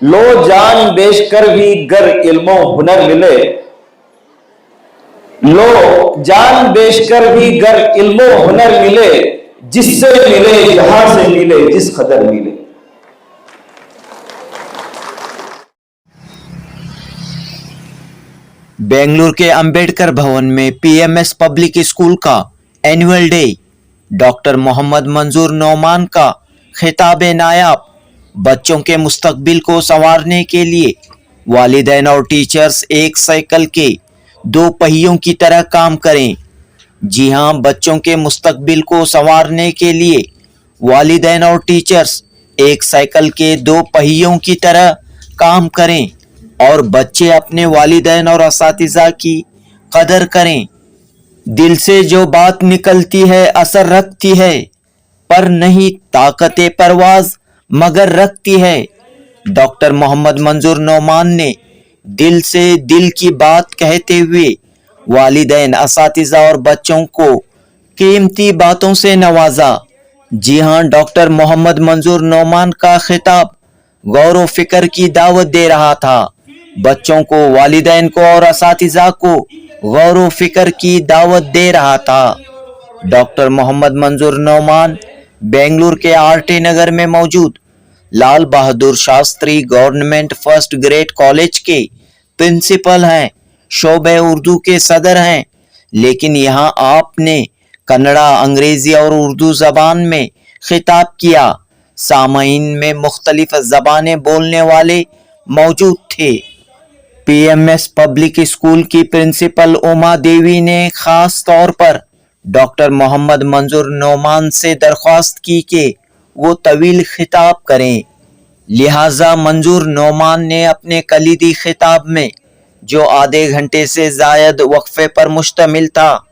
लो जान बेचकर भी गर इल्मो हुनर मिले, लो जान बेचकर भी गर इल्मो हुनर मिले, जिससे मिले जहां से मिले जिस कदर मिले। बेंगलुरु के अंबेडकर भवन में पीएमएस पब्लिक स्कूल का एनुअल डे, डॉक्टर मोहम्मद मंजूर नौमान का खिताब नायाब। बच्चों के मुस्तकबिल को संवारने के लिए वालिदैन और टीचर्स एक साइकिल के दो पहियों की तरह काम करें। जी हां, बच्चों के मुस्तकबिल को संवारने के लिए वालिदैन और टीचर्स एक साइकिल के दो पहियों की तरह काम करें और बच्चे अपने वालिदैन और असातिज़ा की कदर करें। दिल से जो बात निकलती है असर रखती है, पर नहीं ताकते परवाज मगर रखती है। डॉक्टर मोहम्मद मंजूर नौमान ने दिल से दिल की बात कहते हुए वालिदैन, असातिज़ा और बच्चों को कीमती बातों से नवाजा। जी हां, डॉक्टर मोहम्मद मंजूर नौमान का खिताब गौर व फिक्र की दावत दे रहा था। बच्चों को, वालिदैन को और असातिज़ा को गौर व फिक्र की दावत दे रहा था। डॉक्टर मोहम्मद मंजूर नौमान बेंगलुरु के आरटी नगर में मौजूद Lal Bahadur Shastri government first grade college के प्रिंसिपल हैं, शोबे उर्दू के सदर हैं। लेकिन यहाँ आपने कन्नड़ा, अंग्रेजी और उर्दू जबान में खिताब किया। सामाईन में मुख्तलिफ जबानें बोलने वाले मौजूद थे। पीएमएस पब्लिक स्कूल की प्रिंसिपल उमा देवी ने खास तौर पर डॉक्टर मोहम्मद मंजूर नौमान से दरख्वास्त की कि वो तवील खिताब करें। लिहाजा मंजूर नौमान ने अपने कलीदी खिताब में, जो आधे घंटे से जायद वक्फे पर मुश्तमिल था,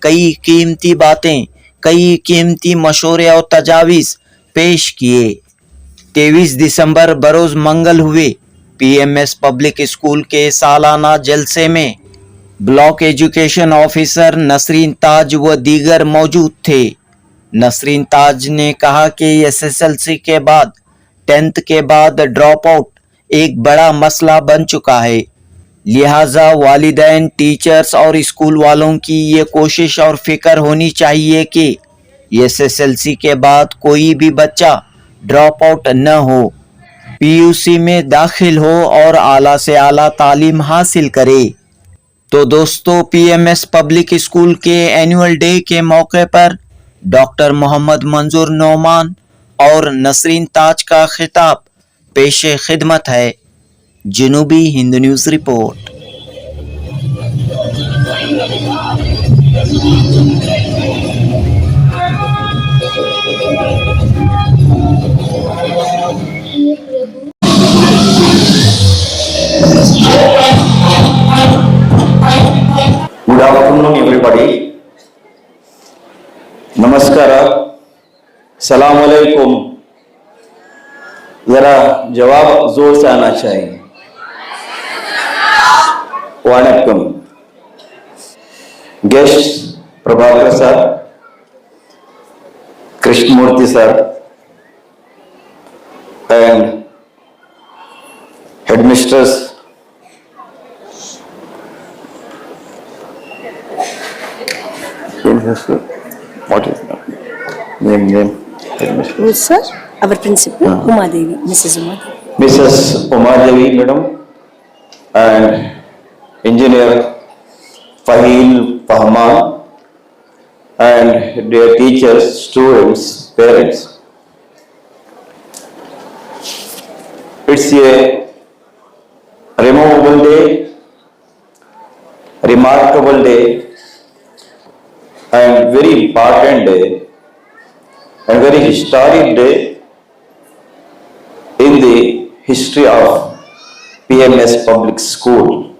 कई कीमती बातें, कई कीमती मशवरे और तजावीज़ पेश किए। 23 दिसंबर बरोज मंगल हुए पीएमएस पब्लिक स्कूल के सालाना जलसे में ब्लॉक एजुकेशन ऑफिसर नसरीन ताज व दीगर मौजूद थे। नसरीन ताज ने कहा कि एसएसएलसी के बाद 10th के बाद ड्रॉप आउट एक बड़ा मसला बन चुका है। लिहाजा वालिदैन, टीचर्स और स्कूल वालों की ये कोशिश और फिक्र होनी चाहिए कि एसएसएलसी के बाद कोई भी बच्चा ड्रॉप आउट न हो, पीयूसी में दाखिल हो और आला से आला तालीम हासिल करे। तो दोस्तों, पीएमएस पब्लिक स्कूल के एनुअल डे के मौके पर डॉक्टर मोहम्मद मंजूर नौमान और नसरीन ताज का खिताब पेशे खिदमत है। Janubi Hind news report. Good afternoon everybody, नमस्कार, सलाम अलैकुम। जरा जवाब जोर से आना चाहिए। वनक्कम। Guest Prabhakar sir, Krishnamurthy sir and headmistress, what is name headmistress? Sir, our principal, Uma Devi, Mrs. Uma Devi. Mrs. Uma Devi madam and engineer Fahil Fahman and their teachers, students, parents. It's a remarkable day, and very important day and very historic day in the history of PMS Public School,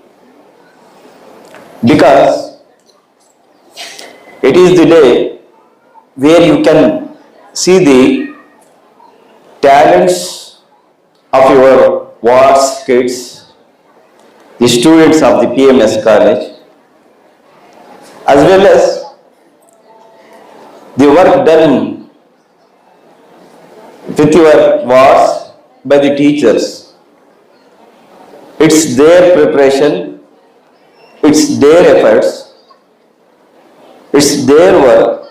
because it is the day where you can see the talents of your wards kids, the students of the PMS college, as well as the work done with your wards by the teachers It's their preparation, it's their efforts, it's their work,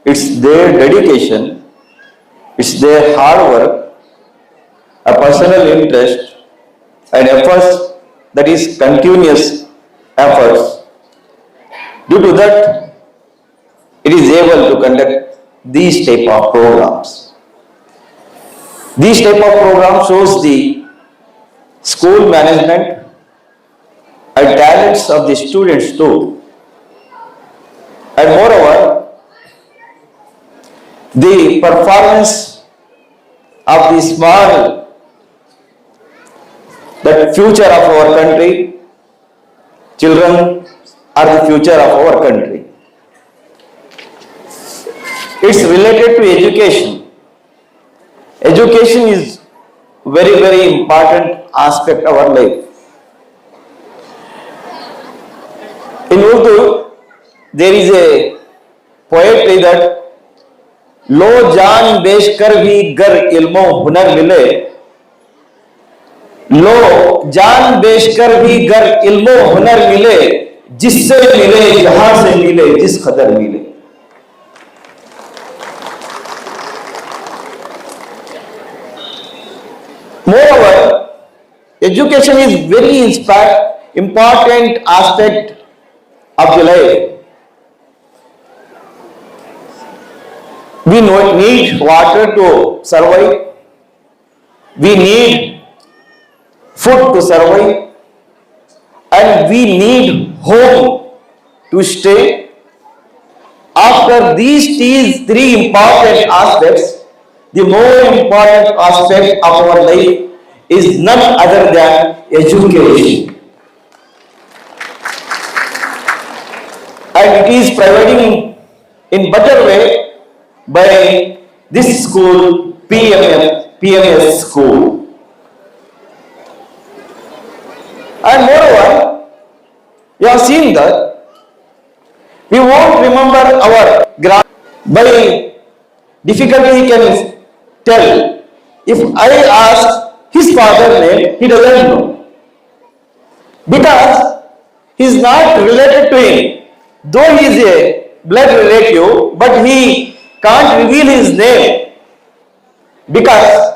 it's their dedication, it's their hard work, a personal interest, and efforts, that is continuous efforts. Due to that, it is able to conduct these type of programs. These type of program shows the school management and talents of the students too. And moreover, the performance of the small, the future of our country, children are the future of our country. It's related to education. Education is very, very important aspect of our life. In Urdu, there is a poetry that लो जान बेच कर भी गर Elmo हुनर मिले, लो जान बेच कर भी गर इल्मो हुनर मिले, जिससे मिले जहां से मिले जिस कदर मिले. Moreover, education is very important aspect of the life. We need water to survive. We need food to survive. And we need home to stay. After these three important aspects, the more important aspect of our life is none other than education. And it is providing in better way by this school, PMS school. And moreover, you have seen that we won't remember our by difficulty he can tell. If I ask his father's name, he doesn't know. Because he is not related to him. Though he is a blood relative, but he can't reveal his name. Because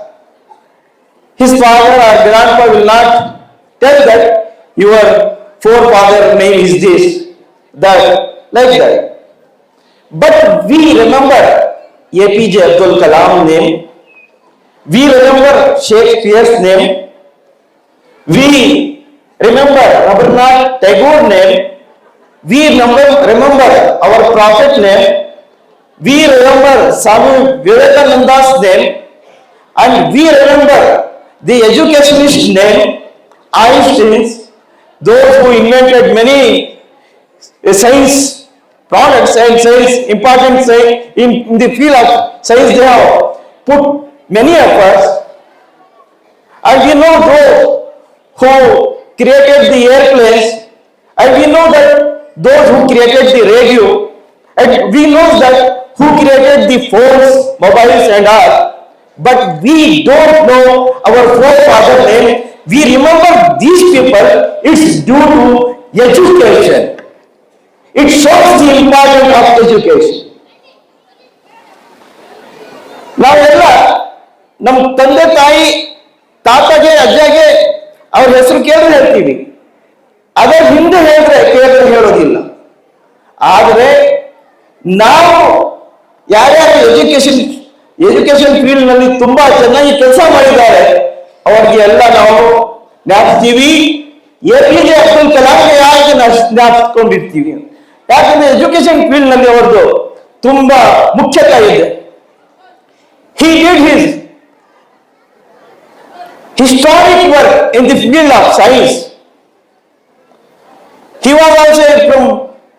his father or grandpa will not tell that your forefather name is this, that, like that. But we remember APJ Abdul Kalam name, we remember Shakespeare's name, we remember Rabindranath Tagore name, we remember our prophet name, we remember Swami Vivekananda's name, and we remember the educationist name, Einstein, those who invented many science products and science, important science in the field of science, they have put many efforts. And we know those who created the airplanes, and we know that those who created the radio, and we know that who created the phones, mobiles and all. But we don't know our forefather name. We remember these people. It's due to education. It shows the importance of education. ನಾವೆಲ್ಲ ನಮ್ಮ ತಂದೆ ತಾಯಿ ತಾತಗೆ ಅಜ್ಜಗೆ ಅವ್ರ ಹೆಸರು ಕೇಳಿದ್ರೆ ಹೇಳ್ತೀವಿ, ಅದರ ಹಿಂದೆ ಹೇಳಿದ್ರೆ ಹೇಳೋದಿಲ್ಲ. ಆದರೆ ನಾವು ಯಾರ್ಯಾರು ಎಜುಕೇಶನ್ ಫೀಲ್ಡ್ ನಲ್ಲಿ ತುಂಬಾ ಚೆನ್ನಾಗಿ ಕೆಲಸ ಮಾಡಿದ್ದಾರೆ ಅವ್ರಿಗೆ ಎಲ್ಲ ನಾವು ಜ್ಞಾಪಿಸ್ತೀವಿ. APJ ಅಬ್ದುಲ್ ಕಲಾಂಗೆ ಯಾಕೆ ಜ್ಞಾಪಿಸ್ಕೊಂಡಿರ್ತೀವಿ? ಯಾಕಂದ್ರೆ ಎಜುಕೇಶನ್ ಫೀಲ್ಡ್ ನಲ್ಲಿ ಅವ್ರದ್ದು ತುಂಬಾ ಮುಖ್ಯತೆ ಇದೆ. He did his historic work in the field of science. He was also from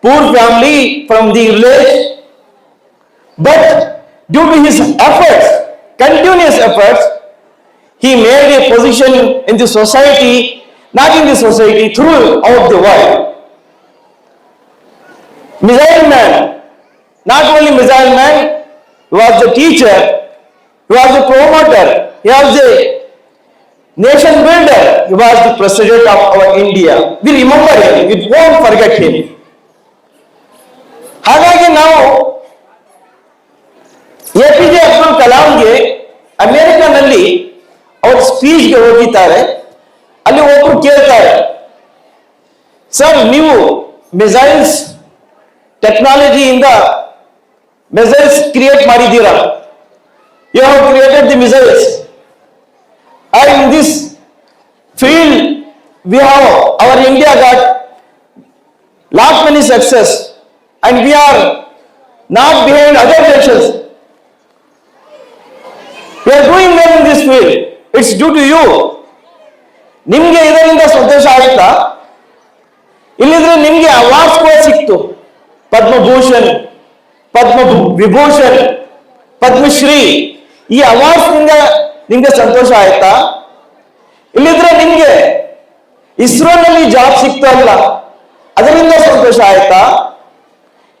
poor family, from the village, but due to his efforts, continuous efforts, he made a position in the society, not in the society, throughout the world. Missile man, not only missile man, he was the teacher, he was the promoter, he was the nation builder. He was the president of our India. We remember him. We won't forget him. ಹಾಗಾಗಿ ನಾವು APJ Abdul ಕಲಾಂಗೆ ಅಮೆರಿಕನಲ್ಲಿ ಅವ್ರ ಸ್ಪೀಚ್ಗೆ ಹೋಗಿದ್ದಾರೆ. ಅಲ್ಲಿ ಒಬ್ರು ಕೇಳ್ತಾರೆ, sir ನೀವು missiles ಟೆಕ್ನಾಲಜಿಯಿಂದ missiles create ಮಾಡಿದ್ದೀರಾ. You have created the missiles. And in this field, our India got lot many success, and we are not behind other nations. We are doing well in this field. It's due to you. ನಿಮ್ಗೆ ಇದರಿಂದ ಸಂತೋಷ ಆಯ್ತಾ? ಇಲ್ಲಿದ್ರೆ ನಿಮ್ಗೆ awards ಕೂಡ ಸಿಕ್ತು. ಪದ್ಮಭೂಷಣ್, ಪದ್ಮ ವಿಭೂಷಣ್, ಪದ್ಮಶ್ರೀ, ಈ awards ನಿಮ್ಗೆ ಸಂತೋಷ ಆಯ್ತಾ? ಇಲ್ಲಿದ್ರೆ ನಿಮ್ಗೆ ಇಸ್ರೋನಲ್ಲಿ ಜಾಬ್ ಸಿಕ್ತು ಅಲ್ಲ, ಅದರಿಂದ ಸಂತೋಷ ಆಯ್ತಾ?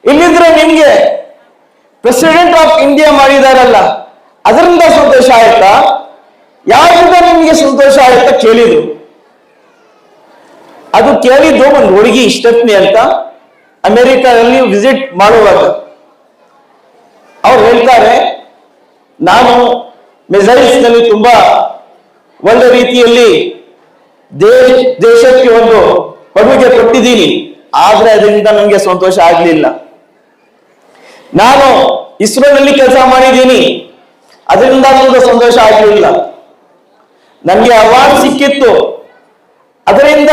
ಇಲ್ಲಿದ್ರೆ ನಿಮ್ಗೆ ಪ್ರೆಸಿಡೆಂಟ್ ಆಫ್ ಇಂಡಿಯಾ ಮಾಡಿದಾರಲ್ಲ, ಅದರಿಂದ ಸಂತೋಷ ಆಯ್ತಾ? ಯಾರಿಂದ ನಿಮ್ಗೆ ಸಂತೋಷ ಆಯ್ತಾ ಕೇಳಿದ್ರು. ಅದು ಕೇಳಿದ್ದು ಒಂದು ಹುಡುಗಿ ಸ್ಟೆಫ್ನಿ ಅಂತ ಅಮೆರಿಕದಲ್ಲಿ ವಿಸಿಟ್ ಮಾಡುವಾಗ. ಅವ್ರು ಹೇಳ್ತಾರೆ, ನಾನು ಮಿಸೈಲ್ಸ್ ನಲ್ಲಿ ತುಂಬಾ ಒಳ್ಳೆ ರೀತಿಯಲ್ಲಿ ದೇಶಕ್ಕೆ ಒಂದು ಕೊಡುಗೆ ಕೊಟ್ಟಿದ್ದೀನಿ, ಆದ್ರೆ ಅದರಿಂದ ನನಗೆ ಸಂತೋಷ ಆಗ್ಲಿಲ್ಲ. ನಾನು ಇಸ್ರೋನಲ್ಲಿ ಕೆಲಸ ಮಾಡಿದ್ದೀನಿ, ಅದರಿಂದ ನನಗೆ ಸಂತೋಷ ಆಗ್ಲಿಲ್ಲ. ನನಗೆ ಅವಾರ್ಡ್ ಸಿಕ್ಕಿತ್ತು, ಅದರಿಂದ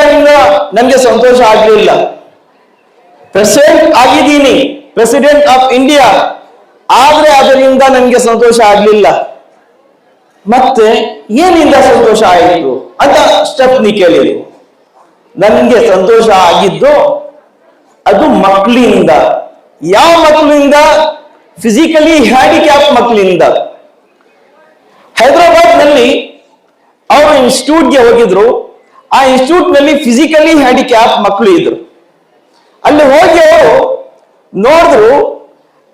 ನನಗೆ ಸಂತೋಷ ಆಗ್ಲಿಲ್ಲ. ಪ್ರೆಸಿಡೆಂಟ್ ಆಗಿದ್ದೀನಿ, ಪ್ರೆಸಿಡೆಂಟ್ ಆಫ್ ಇಂಡಿಯಾ, ಆದ್ರೆ ಅದರಿಂದ ನನಗೆ ಸಂತೋಷ ಆಗ್ಲಿಲ್ಲ. ಮತ್ತೆ ಏನಿಂದ ಸಂತೋಷ ಆಯಿತು ಅಂತ ಸ್ಟೆಫ್ನಿ ಕೇಳಿದ್ರು. ನನಗೆ ಸಂತೋಷ ಆಗಿದ್ದು ಅದು ಮಕ್ಕಳಿಂದ. ಯಾವ ಮಕ್ಕಳಿಂದ? ಫಿಸಿಕಲಿ ಹ್ಯಾಂಡಿಕ್ಯಾಪ್ ಮಕ್ಕಳಿಂದ. ಹೈದರಾಬಾದ್ ನಲ್ಲಿ ಅವರು ಇನ್ಸ್ಟಿಟ್ಯೂಟ್ಗೆ ಹೋಗಿದ್ರು. ಆ ಇನ್ಸ್ಟಿಟ್ಯೂಟ್ ನಲ್ಲಿ ಫಿಸಿಕಲಿ ಹ್ಯಾಂಡಿಕ್ಯಾಪ್ ಮಕ್ಕಳು ಇದ್ರು. ಅಲ್ಲಿ ಹೋಗಿ ಅವರು ನೋಡಿದ್ರು,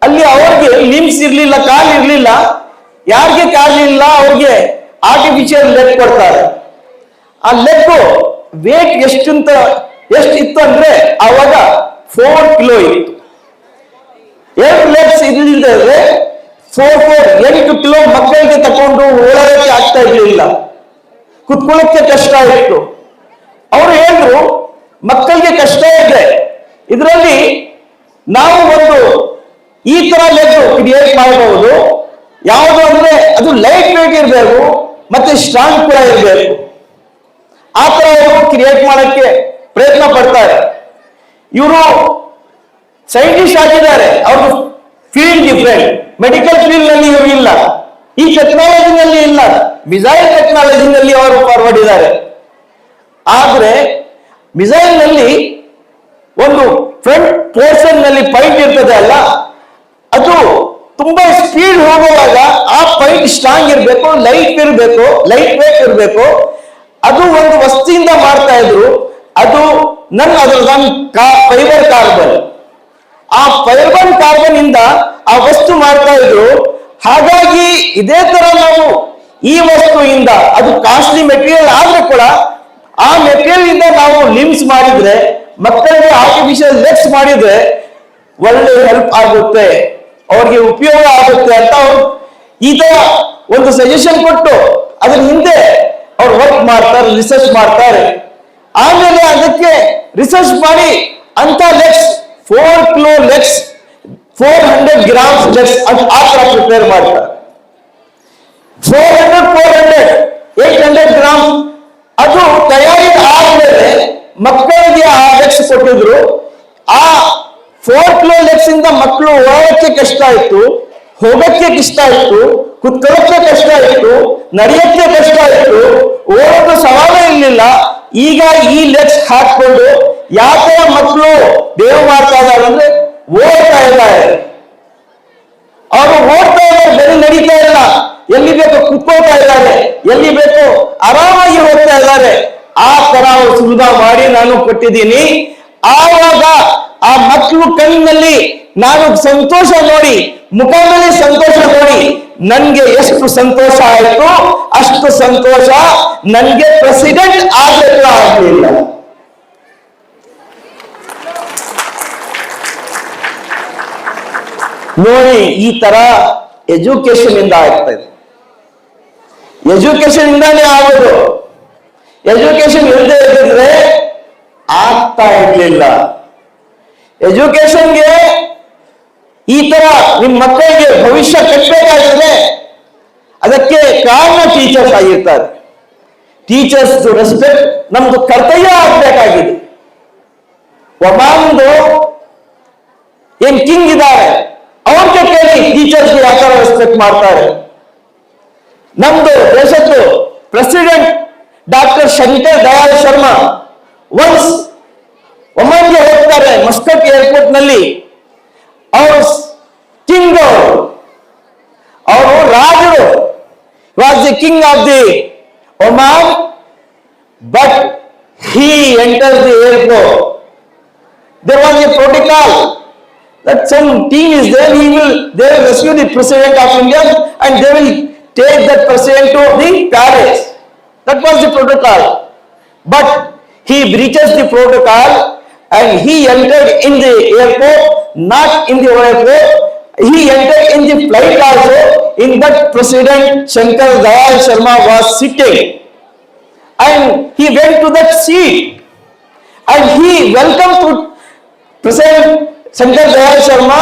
ಅಲ್ಲಿ ಅವ್ರಿಗೆ ಲಿಮ್ಸ್ ಇರ್ಲಿಲ್ಲ, ಕಾಲು ಇರ್ಲಿಲ್ಲ. ಯಾರಿಗೆ ಕಾಲಿಲ್ಲ ಅವ್ರಿಗೆ ಆರ್ಟಿಫಿಷಿಯಲ್ ಲೆಗ್ ಕೊಡ್ತಾರೆ. ಆ ಲೆಗ್ ವೇಟ್ ಎಷ್ಟಿತ್ತು ಅಂದ್ರೆ ಅವಾಗ 4 ಕಿಲೋ ಇತ್ತು. 2 ಲೆಗ್ಸ್ ಇಲ್ಲದೆ 8 ಕಿಲೋ ಮಕ್ಕಳಿಗೆ ತಕೊಂಡು ಓಡಾಡಕ್ಕೆ ಆಗ್ತಾ ಇರ್ಲಿಲ್ಲ, ಕುತ್ಕೊಳ್ಳಕ್ಕೆ ಕಷ್ಟ ಇತ್ತು. ಅವರು ಹೇಳಿದ್ರು, ಮಕ್ಕಳಿಗೆ ಕಷ್ಟ ಇದೆ, ಇದರಲ್ಲಿ ನಾವು ಒಂದು ಈ ತರ ಲೆಗ್ ಕ್ರಿಯೇಟ್ ಮಾಡಬಹುದು. ಯಾವುದು ಅಂದ್ರೆ ಅದು ಲೈಟ್ ವೇಟ್ ಇರಬೇಕು ಮತ್ತೆ ಸ್ಟ್ರಾಂಗ್ ಕೂಡ ಇರಬೇಕು. ಆ ತರ ಅವರು ಕ್ರಿಯೇಟ್ ಮಾಡಕ್ಕೆ ಪ್ರಯತ್ನ ಪಡ್ತಾರೆ. ಇವರು ಸೈಂಟಿಸ್ಟ್ ಆಗಿದ್ದಾರೆ, ಅವ್ರ ಫೀಲ್ಡ್ ಡಿಫ್ರೆಂಟ್. ಮೆಡಿಕಲ್ ಫೀಲ್ಡ್ ನಲ್ಲಿ ಇವರು ಇಲ್ಲ, ಈ ಟೆಕ್ನಾಲಜಿನಲ್ಲಿ ಇಲ್ಲ, ಮಿಸೈಲ್ ಟೆಕ್ನಾಲಜಿನಲ್ಲಿ ಅವರು ಫಾರ್ವರ್ಡ್ ಇದ್ದಾರೆ. ಆದ್ರೆ ಮಿಸೈಲ್ ನಲ್ಲಿ ಒಂದು ಫ್ರಂಟ್ ಪೋರ್ಷನ್ ನಲ್ಲಿ ಪೈಂಟ್ ಇರ್ತದೆ ಅಲ್ಲ, ಅದು ತುಂಬಾ ಸ್ಪೀಡ್ ಹೋಗುವಾಗ ಆ ಪೈಂಟ್ ಸ್ಟ್ರಾಂಗ್ ಇರಬೇಕು, ಲೈಟ್ ವೇಟ್ ಇರಬೇಕು. ಅದು ಒಂದು ವಸ್ತುವಿಂದ ಮಾಡ್ತಾ ಇದ್ರು. ಅದು ಫೈಬರ್ ಕಾರ್ಬನ್. ಆ ಫೈಬರ್ ಕಾರ್ಬನ್ ಇಂದ ಆ ವಸ್ತು ಮಾಡ್ತಾ ಇದ್ರು. ಹಾಗಾಗಿ ಇದೇ ತರ ನಾವು ಈ ವಸ್ತುವಿಂದ, ಅದು ಕಾಸ್ಟ್ಲಿ ಮೆಟೀರಿಯಲ್ ಆದ್ರೆ ಕೂಡ ಆ ಮೆಟೀರಿಯಲ್ ಇಂದ ನಾವು ಲಿಮ್ಸ್ ಮಾಡಿದ್ರೆ, ಮಕ್ಕಳಿಗೆ ಆರ್ಟಿಫಿಷಿಯಲ್ ಲೆಗ್ಸ್ ಮಾಡಿದ್ರೆ ಒಳ್ಳೆ ಹೆಲ್ಪ್ ಆಗುತ್ತೆ, ಅವ್ರಿಗೆ ಉಪಯೋಗ ಆಗುತ್ತೆ ಅಂತ ಅವ್ರು ಈ ತರ ಒಂದು ಸಜೆಷನ್ ಕೊಟ್ಟು ಅದ್ರ ಹಿಂದೆ ಅವ್ರು ವರ್ಕ್ ಮಾಡ್ತಾರೆ, ರಿಸರ್ಚ್ ಮಾಡ್ತಾರೆ. ಆಮೇಲೆ ಅದಕ್ಕೆ ರಿಸರ್ಚ್ ಮಾಡಿ ಅಂತ legs 4 kilo legs 400 grams legs ಅಂತ ಆ ತರ ಪ್ರಿಪೇರ್ ಮಾಡ್ತಾರೆ. 800 ಗ್ರಾಮ್ಸ್ ಅದು ತಯಾರಿ ಆದ್ಮೇಲೆ ಮಕ್ಕಳಿಗೆ ಆ ಲೆಗ್ಸ್ ಕೊಟ್ಟಿದ್ರು. ಆ 4 ಕಿಲೋ ಲೆಗ್ಸ್ ಇಂದ ಮಕ್ಕಳು ಓಡೋಕ್ಕೆ ಕಷ್ಟ ಆಯ್ತು, ಹೋಗಕ್ಕೆ ಕಷ್ಟ ಆಯ್ತು, ಕುತ್ಕೊಳ್ಳಕ್ಕೆ ಕಷ್ಟ ಆಯ್ತು, ನಡೆಯಕ್ಕೆ ಕಷ್ಟ ಆಯ್ತು, ಓಡೋದು ಸವಾಲೇ ಇರಲಿಲ್ಲ. ಈಗ ಈ ಲೆಗ್ಸ್ ಹಾಕೊಂಡು ಯಾವ ತರ ಮಕ್ಕಳು ದೇವ ಮಾಡ್ತಾ ಇದ್ದಾರೆ ಅಂದ್ರೆ ಓಡ್ತಾ ಇದ್ದಾರೆ. ಅವರು ಓಡ್ತಾ ಇದ್ದಾರೆ, ಬರೀ ನಡೀತಾ ಇಲ್ಲ. ಎಲ್ಲಿ ಬೇಕು ಕುತ್ಕೊಳ್ತಾ ಇದ್ದಾರೆ, ಎಲ್ಲಿ ಬೇಕು ಆರಾಮಾಗಿ ಹೋಗ್ತಾ ಇದ್ದಾರೆ. ಆ ತರ ಅವರು ಸುಲಭ ಮಾಡಿ ನಾನು ಕೊಟ್ಟಿದ್ದೀನಿ. ಆವಾಗ ಆ ಮಕ್ಕಳು ಕಣ್ಣಿನಲ್ಲಿ ನಾನು ಸಂತೋಷ ನೋಡಿ, ಮುಖದಲ್ಲಿ ಸಂತೋಷ ನೋಡಿ ನನ್ಗೆ ಎಷ್ಟು ಸಂತೋಷ ಆಯಿತು ಅಷ್ಟು ಸಂತೋಷ ನನ್ಗೆ ಪ್ರೆಸಿಡೆಂಟ್ ಆಗಲಿಲ್ಲ ಆಗಲಿಲ್ಲ. ನೋಡಿ, ಈ ತರ ಎಜುಕೇಶನ್ ಇಂದ ಆಗ್ತಾ ಇದೆ. ಎಜುಕೇಶನ್ ಇಂದಾನೇ ಆಗೋದು. ಎಜುಕೇಶನ್ ಇಲ್ಲದೆ ಇದ್ದಿದ್ರೆ ಆಗ್ತಾ ಇರ್ಲಿಲ್ಲ. ಎಜುಕೇಶನ್ಗೆ ಈ ತರ ನಿಮ್ ಮಕ್ಕಳಿಗೆ ಭವಿಷ್ಯ ಕಟ್ಟಬೇಕಾಗಿದ್ರೆ ಅದಕ್ಕೆ ಕಾರಣ ಟೀಚರ್ಸ್ ಆಗಿರ್ತಾರೆ. ಟೀಚರ್ಸ್ ರೆಸ್ಪೆಕ್ಟ್ ನಮ್ದು ಕರ್ತವ್ಯ ಆಗ್ಬೇಕಾಗಿದೆ. ಒಬ್ಬಂದು ಏನ್ ಕಿಂಗ್ ಇದ್ದಾರೆ, ಅವ್ರಿಗೆ ಕೇಳಿ ಟೀಚರ್ಸ್ ಯಾವ ತರ ರೆಸ್ಪೆಕ್ಟ್ ಮಾಡ್ತಾರೆ. ನಮ್ದು ದೇಶದ್ದು president doctor Shankar Dayal Sharma once ಒಮನ್ಗೆ ಹೋಗ್ತಾರೆ ಮಸ್ಕಟ್ ಏರ್ಪೋರ್ಟ್ ನಲ್ಲಿ. ಅವರು ಕಿಂಗ್, ಅವರು ರಾಜರು, was the king of the Oman, but he enters the airport. There was a protocol that some team is there, they will rescue the president of India and they will take that president to the palace. That was the protocol. But he breaches the protocol and he entered in the airport, not in the airport, he entered in the flight also. In that president Shankar Dayal Sharma was sitting and he went to that seat and he welcomed to President Shankar Dayal Sharma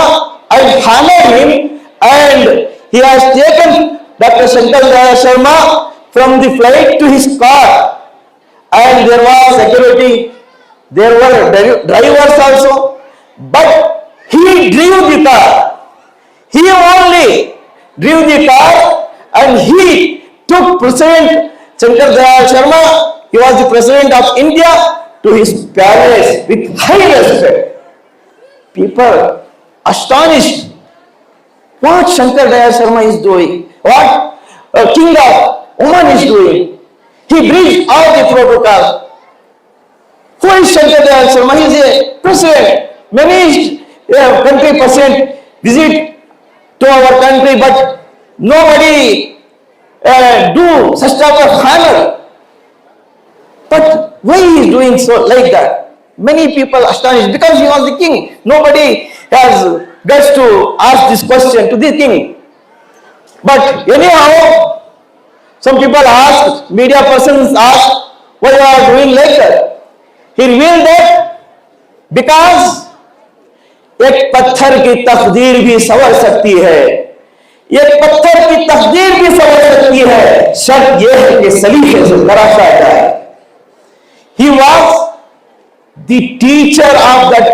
and honored him, and he has taken Dr. Shankar Dayal Sharma from the flight to his car, and there was security, there were drivers also, but he drove the car. He only drove the car and he took President Shankar Dayal Sharma, he was the President of India, to his palace with high respect. People astonished what Shankar Dayal Sharma is doing, what King of Oman is doing. He breached all the protocol. Who is Shankar Dayal Sharma? He is a president. Many country president visit to our country, but nobody do such type of honor. But why he is doing so like that? Many people astonished because he was the king. Nobody has guts to ask this question to the king. But anyhow, some people ask, media persons ask, why you are doing like that? He revealed that because एक पत्थर की तकदीर भी संवर सकती है, एक पत्थर की तकदीर भी संवर सकती है, शर्त यह है कि सलीके से तराशा जाए. He was the teacher of that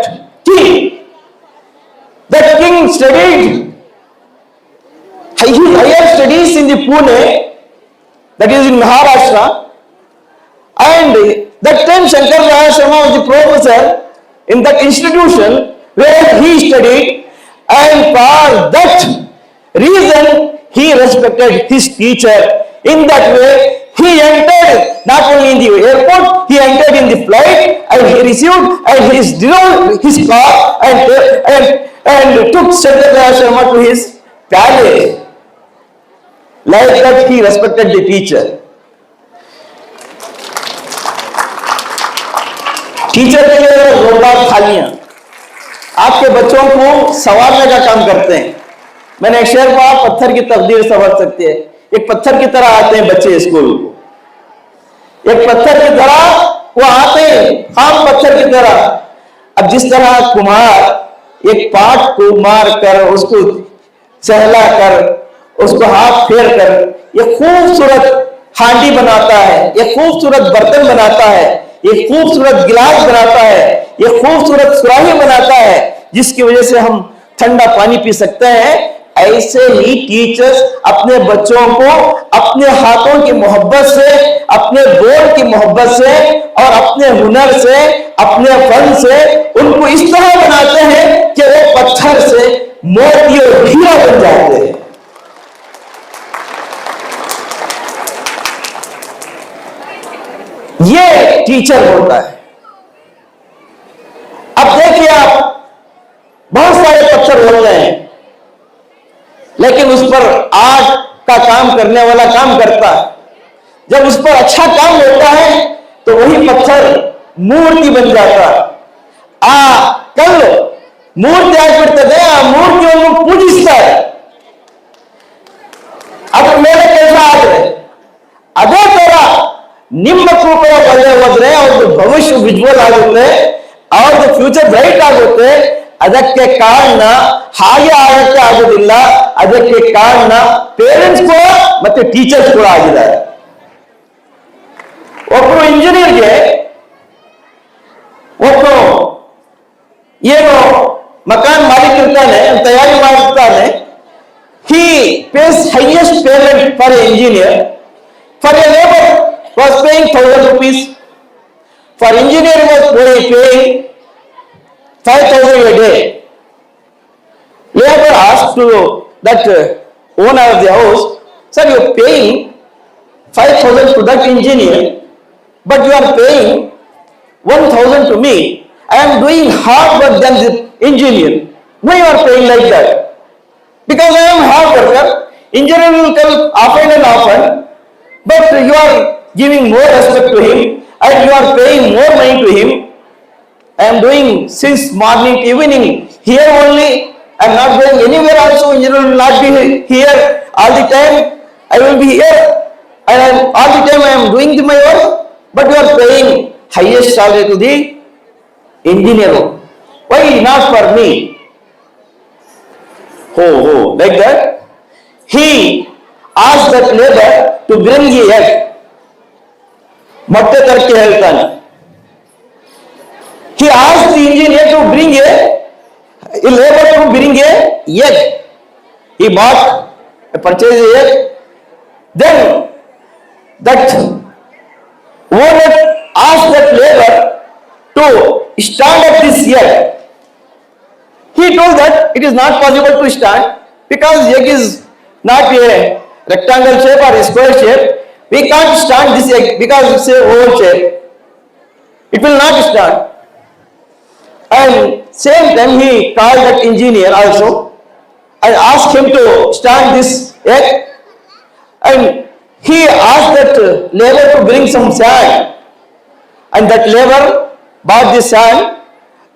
king. That king studied his higher studies in the Pune, that is in Maharashtra, and that time Shankar Dayal Sharma was the professor in that institution where he studied, and for that reason he respected his teacher. In that way he entered not only in the airport, he entered in the flight and he received and he drove his car and took Shankar Dayal Sharma to his palace. Like that he respected the teacher. Teacher के लिए जोरदार थालियां आपके बच्चों को संवारने का काम करते हैं. मैंने एक शेर कहा, पत्थर की तकदीर संवर सकती है. एक पत्थर की तरह आते हैं बच्चे स्कूल को, एक पत्थर की तरह वो आते हैं, खाम पत्थर की तरह. अब जिस तरह कुम्हार एक पाट को मार कर उसको सहला कर उसको हाथ फेर कर ये खूबसूरत हांडी बनाता है, ये खूबसूरत बर्तन बनाता है, ये खूबसूरत गिलास बनाता है, ये खूबसूरत सुराही बनाता है, जिसकी वजह से हम ठंडा पानी पी सकते हैं. ऐसे ही टीचर्स अपने बच्चों को अपने हाथों की मोहब्बत से, अपने बोल की मोहब्बत से और अपने हुनर से, अपने फन से उनको इस तरह बनाते हैं कि वो पत्थर से मोती और हीरा बन जाते हैं. ये टीचर होता है. अब देखिए आप, बहुत सारे पत्थर होते हैं लेकिन उस पर आर्ट का काम करने वाला काम करता है। जब उस पर अच्छा काम होता है तो वही पत्थर मूर्ति बन जाता है। ಆ ಕಲ್ಲು ಮೂರ್ತಿ ಆಗ್ಬಿಡ್ತದೆ, ಆ ಮೂರ್ತಿಯನ್ನು ಪೂಜಿಸ್ತಾರೆ, ಅದ್ರ ಮೇಲೆ ಕೆಲಸ ಆದ್ರೆ. ಅದೇ ತರ ನಿಮ್ಮ ಮಕ್ಕಳು ಕೂಡ ಒಳ್ಳೆ ಹೋದ್ರೆ ಅವ್ರದ್ದು ಭವಿಷ್ಯ ವಿಜ್ವಲ್ ಆಗುತ್ತೆ, ಅವ್ರದ್ದು ಫ್ಯೂಚರ್ ಬ್ರೈಟ್ ಆಗುತ್ತೆ. ಅದಕ್ಕೆ ಕಾರಣ ಹಾಗೆ ಆಗಕ್ಕೆ ಆಗೋದಿಲ್ಲ, ಅದಕ್ಕೆ ಕಾರಣ ಪೇರೆಂಟ್ಸ್ ಕೂಡ ಮತ್ತೆ ಟೀಚರ್ಸ್ ಕೂಡ ಆಗಿದ್ದಾರೆ. ಒಬ್ಬರು ಇಂಜಿನಿಯರ್ಗೆ ಒಬ್ಬರು ಏನು ಮಕಾನ್ ಮಾಲೀಕ ಇರ್ತಾನೆ, ತಯಾರಿ ಮಾಡಿರ್ತಾನೆ. he pays highest payment for an engineer. For a labor was paying 1,000 rupees. For engineer was paying 5,000 a day. Labor asked to that owner of the house, sir, you are paying 5,000 to that engineer, but you are paying 1,000 to me. I am doing hard work than the engineer. Why you are paying like that? Because I am hard worker. Engineer will come often and often, but you are giving more respect to him and you are paying more money to him. I am doing since morning to evening here only. I am not going anywhere also. Engineer will not be here all the time. I will be here and all the time I am doing my work, but you are paying highest salary to the engineer. Why not for me? Like that. He asked that labor to bring the egg. ಮೊಟ್ಟೆ ತರಕ್ಕೆ ಹೇಳ್ತಾನೆ. He asked the engineer to bring a labor to bring a egg. He bought a purchase egg. Then that owner asked that labor to stand up this egg. He told that it is not possible to stand because egg is not a rectangle shape or a square shape. We can't stand this egg because it's a oval shape. It will not stand. And same time he called that engineer also and asked him to stand this egg. And he asked that labor to bring some sand. And that labor bought the sand.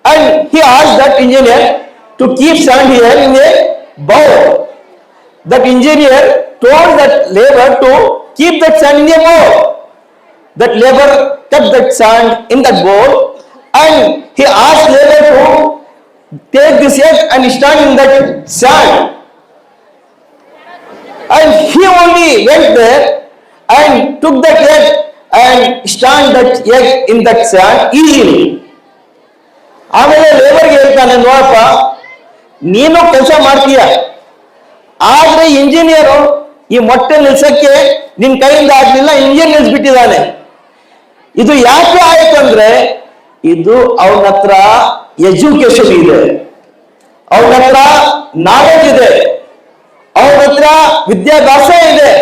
And he asked that engineer to keep sand here in a bowl. That engineer told that labor to keep that sand in a bowl. That labor kept that sand in that bowl and he asked labor to take this egg and stand in that sand. And he only went there and took that egg and stand that egg in that sand easily. ಆಮೇಲೆ ಲೇಬರ್ಗೆ ಹೇಳ್ತಾನೆ, ನೋಡಪ್ಪ ನೀನು ಕೆಲಸ ಮಾಡ್ತೀಯ, ಆದ್ರೆ engineer ಈ ಮೊಟ್ಟೆ ನಿಲ್ಸಕ್ಕೆ ನಿನ್ ಕೈಯಿಂದ ಆಗ್ಲಿಲ್ಲ, ಇಂಜಿನಿಯರ್ ನಿಲ್ಸ್ಬಿಟ್ಟಿದ್ದಾನೆ. ಇದು ಯಾಕೆ ಆಯ್ತು ಅಂದ್ರೆ ಇದು ಅವನ ಹತ್ರ ಎಜುಕೇಶನ್ ಇದೆ, ಅವನ ಹತ್ರ ನಾಲೆಜ್ ಇದೆ, ಅವನ ಹತ್ರ ವಿದ್ಯಾಭ್ಯಾಸ ಇದೆ,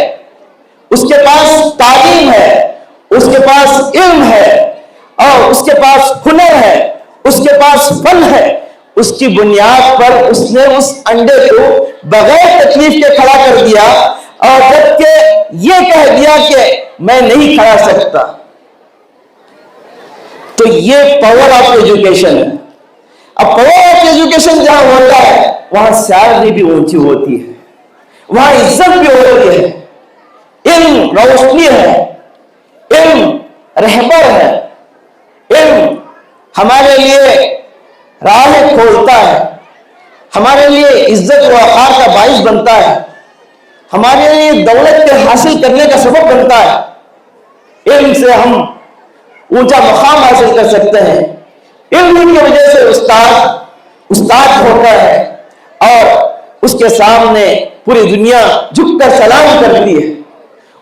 उसके पास तालीम है, उसके पास इल्म है और उसके पास हुनर है, उसके पास फल है. उसकी बुनियाद पर उसने उस अंडे को बगैर तकलीफ के खड़ा कर दिया और जबकि ये कह दिया कि मैं नहीं खड़ा सकता. तो ये पावर ऑफ एजुकेशन है. अब पावर ऑफ एजुकेशन जहां होता है वहां सैलरी भी ऊंची होती है, वहां इज्जत भी होती है. इल्म रोशनी है, इल्म रहबर है, इल्म हमारे लिए राह खोलता है, हमारे लिए इज्जत व वक़ार का बाइस बनता है, हमारे लिए दौलत के हासिल करने का सबब बनता है. इल्म से हम ऊंचा मकाम हासिल कर सकते हैं. इल्म की वजह से उस्ताद होता है और उसके सामने पूरी दुनिया झुककर सलाम करती है,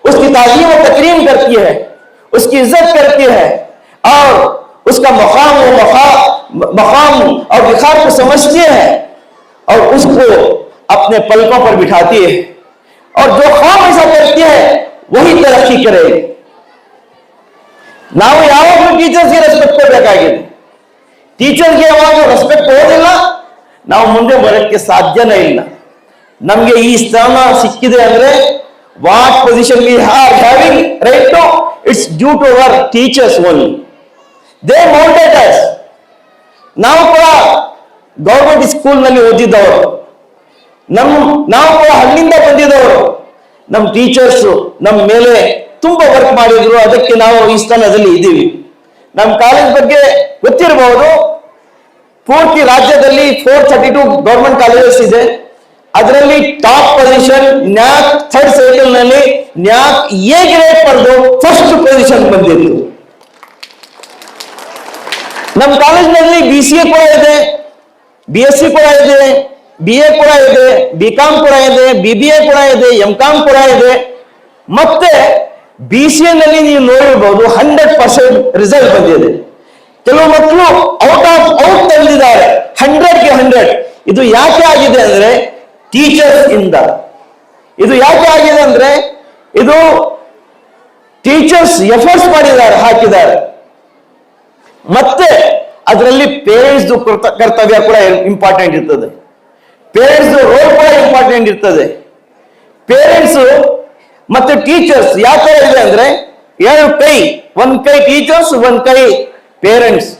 उसकी ताज़ीम और तकरीम करती है, उसकी इज्जत करती है और उसका मकाम और विखार को समझती है और उसको अपने पलकों पर बिठाती है. और जो काम ऐसा करती है वही तरक्की करेगी. ನಾವು ಯಾವಾಗಲೂ ಟೀಚರ್ಸ್ಗೆ ರೆಸ್ಪೆಕ್ಟ್ ಕೊಡಬೇಕಾಗಿದೆ. ಟೀಚರ್ಗೆ ಯಾವಾಗ ರೆಸ್ಪೆಕ್ಟ್ ಕೊಡೋದಿಲ್ಲ ನಾವು ಮುಂದೆ ಬರೋಕ್ಕೆ ಸಾಧ್ಯನೇ ಇಲ್ಲ. ನಮ್ಗೆ ಈ ಸ್ಥಾನ ಸಿಕ್ಕಿದೆ ಅಂದ್ರೆ what position we are having right to, it's due to our teachers only. They moulded us. ನಾವು ಕೂಡ ಗೌರ್ಮೆಂಟ್ ಸ್ಕೂಲ್ ನಲ್ಲಿ ಓದಿದ್ದವರು, ನಾವು ಕೂಡ ಹಳ್ಳಿಯಿಂದ ಬಂದಿದ್ದವರು. ನಮ್ಮ ಟೀಚರ್ಸ್ ನಮ್ಮ ಮೇಲೆ ತುಂಬಾ ವರ್ಕ್ ಮಾಡಿದ್ರು, ಅದಕ್ಕೆ ನಾವು ಈ ಸ್ಥಾನದಲ್ಲಿ ಇದ್ದೀವಿ. ನಮ್ಮ ಕಾಲೇಜ್ ಬಗ್ಗೆ ಗೊತ್ತಿರಬಹುದು, ಪೂರ್ತಿ ರಾಜ್ಯದಲ್ಲಿ 432 ಗೌರ್ಮೆಂಟ್ ಕಾಲೇಜಸ್ ಇದೆ. ಅದರಲ್ಲಿ ಟಾಪ್ ಪೊಸಿಷನ್ ನ್ಯಾಕ್ ಥರ್ಡ್ ಸೈಕಲ್ ನಲ್ಲಿ ನ್ಯಾಕ್ ಎ ಗ್ರೇಡ್ ಪಡೆದು ಫಸ್ಟ್ ಪೊಸಿಷನ್ ಬಂದಿತ್ತು. ನಮ್ಮ ಕಾಲೇಜಿನಲ್ಲಿ BCA ಕೂಡ ಇದೆ, BSc ಕೂಡ ಇದೆ, BA ಕೂಡ ಇದೆ, BCom ಕೂಡ ಇದೆ, BBA ಕೂಡ ಇದೆ, MCom ಕೂಡ ಇದೆ. ಮತ್ತೆ BCA ನಲ್ಲಿ ನೀವು ನೋಡಿರ್ಬಹುದು 100% ರಿಸಲ್ಟ್ ಬಂದಿದೆ. ಕೆಲವು ಮಕ್ಕಳು ಔಟ್ ತಂದಿದ್ದಾರೆ 100ಗೆ 100. ಇದು ಯಾಕೆ ಆಗಿದೆ ಅಂದ್ರೆ ಟೀಚರ್ಸ್ ಇಂದ. ಇದು ಯಾಕೆ ಆಗಿದೆ ಅಂದ್ರೆ ಇದು ಟೀಚರ್ಸ್ ಎಫರ್ಟ್ಸ್ ಹಾಕಿದ್ದಾರೆ. ಮತ್ತೆ ಅದರಲ್ಲಿ ಪೇರೆಂಟ್ಸ್ ಕರ್ತವ್ಯ ಕೂಡ ಇಂಪಾರ್ಟೆಂಟ್ ಇರ್ತದೆ, ಪೇರೆಂಟ್ಸ್ ರೋಲ್ ಕೂಡ ಇಂಪಾರ್ಟೆಂಟ್ ಇರ್ತದೆ. ಪೇರೆಂಟ್ಸ್ ಮತ್ತೆ ಟೀಚರ್ಸ್ ಯಾವ ತರ ಇದೆ ಅಂದ್ರೆ ಎರಡು ಕೈ, ಒಂದ್ ಕೈ ಟೀಚರ್ಸ್, ಒಂದ್ ಕೈ ಪೇರೆಂಟ್ಸ್.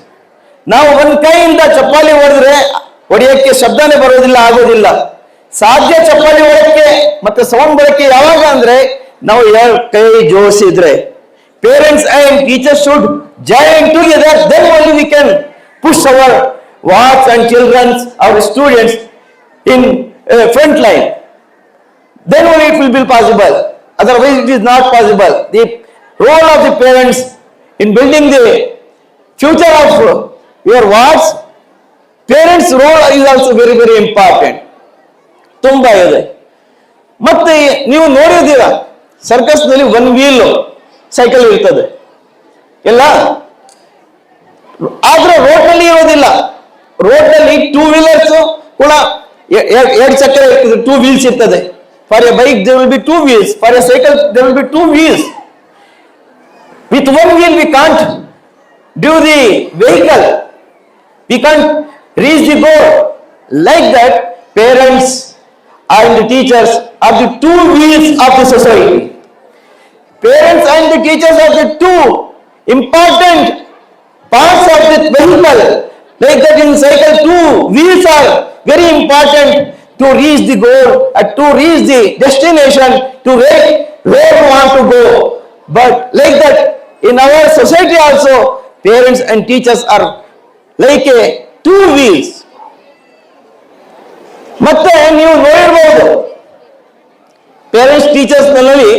ನಾವು ಒಂದ್ ಕೈಯಿಂದ ಚಪ್ಪಾಳಿ ಹೊಡೆಯಕ್ಕೆ ಶಬ್ದನೇ ಬರೋದಿಲ್ಲ, ಆಗೋದಿಲ್ಲ. ಸಾಧ್ಯ ಚಪ್ಪಾಳಿ ಹೊಡೆಯಕ್ಕೆ ಮತ್ತೆ ಸೌಂಡ್ ಬರೋಕ್ಕೆ ಯಾವಾಗ ಅಂದ್ರೆ ನಾವು ಎರಡು ಕೈ ಜೋಡಿಸಿದ್ರೆ. Parents and teachers should join together, then only we can push our wards and children, our students in front line. Then only it will be possible. Otherwise it is not possible. The role of the parents in building the future of your wards, parents role is also very very important. ತುಂಬಾ ಇದೆ. ಮತ್ತೆ ನೀವು ನೋಡಿದ್ದೀರಾ circus ನಲ್ಲಿ one wheel cycle ಇರ್ತದೆ ಎಲ್ಲ, ಆದ್ರೆ road ನಲ್ಲಿ ಇರೋದಿಲ್ಲ. ರೋಡ್ ನಲ್ಲಿ 2 ವೀಲರ್ಸ್ ಕೂಡ ಎರಡು ಚಕ್ರ ಇರ್ತದೆ, 2 ವೀಲ್ಸ್ ಇರ್ತದೆ. For A bike there will be 2 wheels, for a cycle there will be 2 wheels. With one wheel we can't do the vehicle, we can't reach the goal. Like that, parents and the teachers are the 2 wheels of the society. Parents and the teachers are the 2 important parts of the vehicle. Like that in cycle 2 wheels are very important to reach the goal, to reach the destination, to where we want to go. But like that in our society also, parents and teachers are like a 2 wheels. ಮತ್ತೆ ನೀವು ನೋಡಿರ್ಬೋದು parents teachers ನಲ್ಲಿ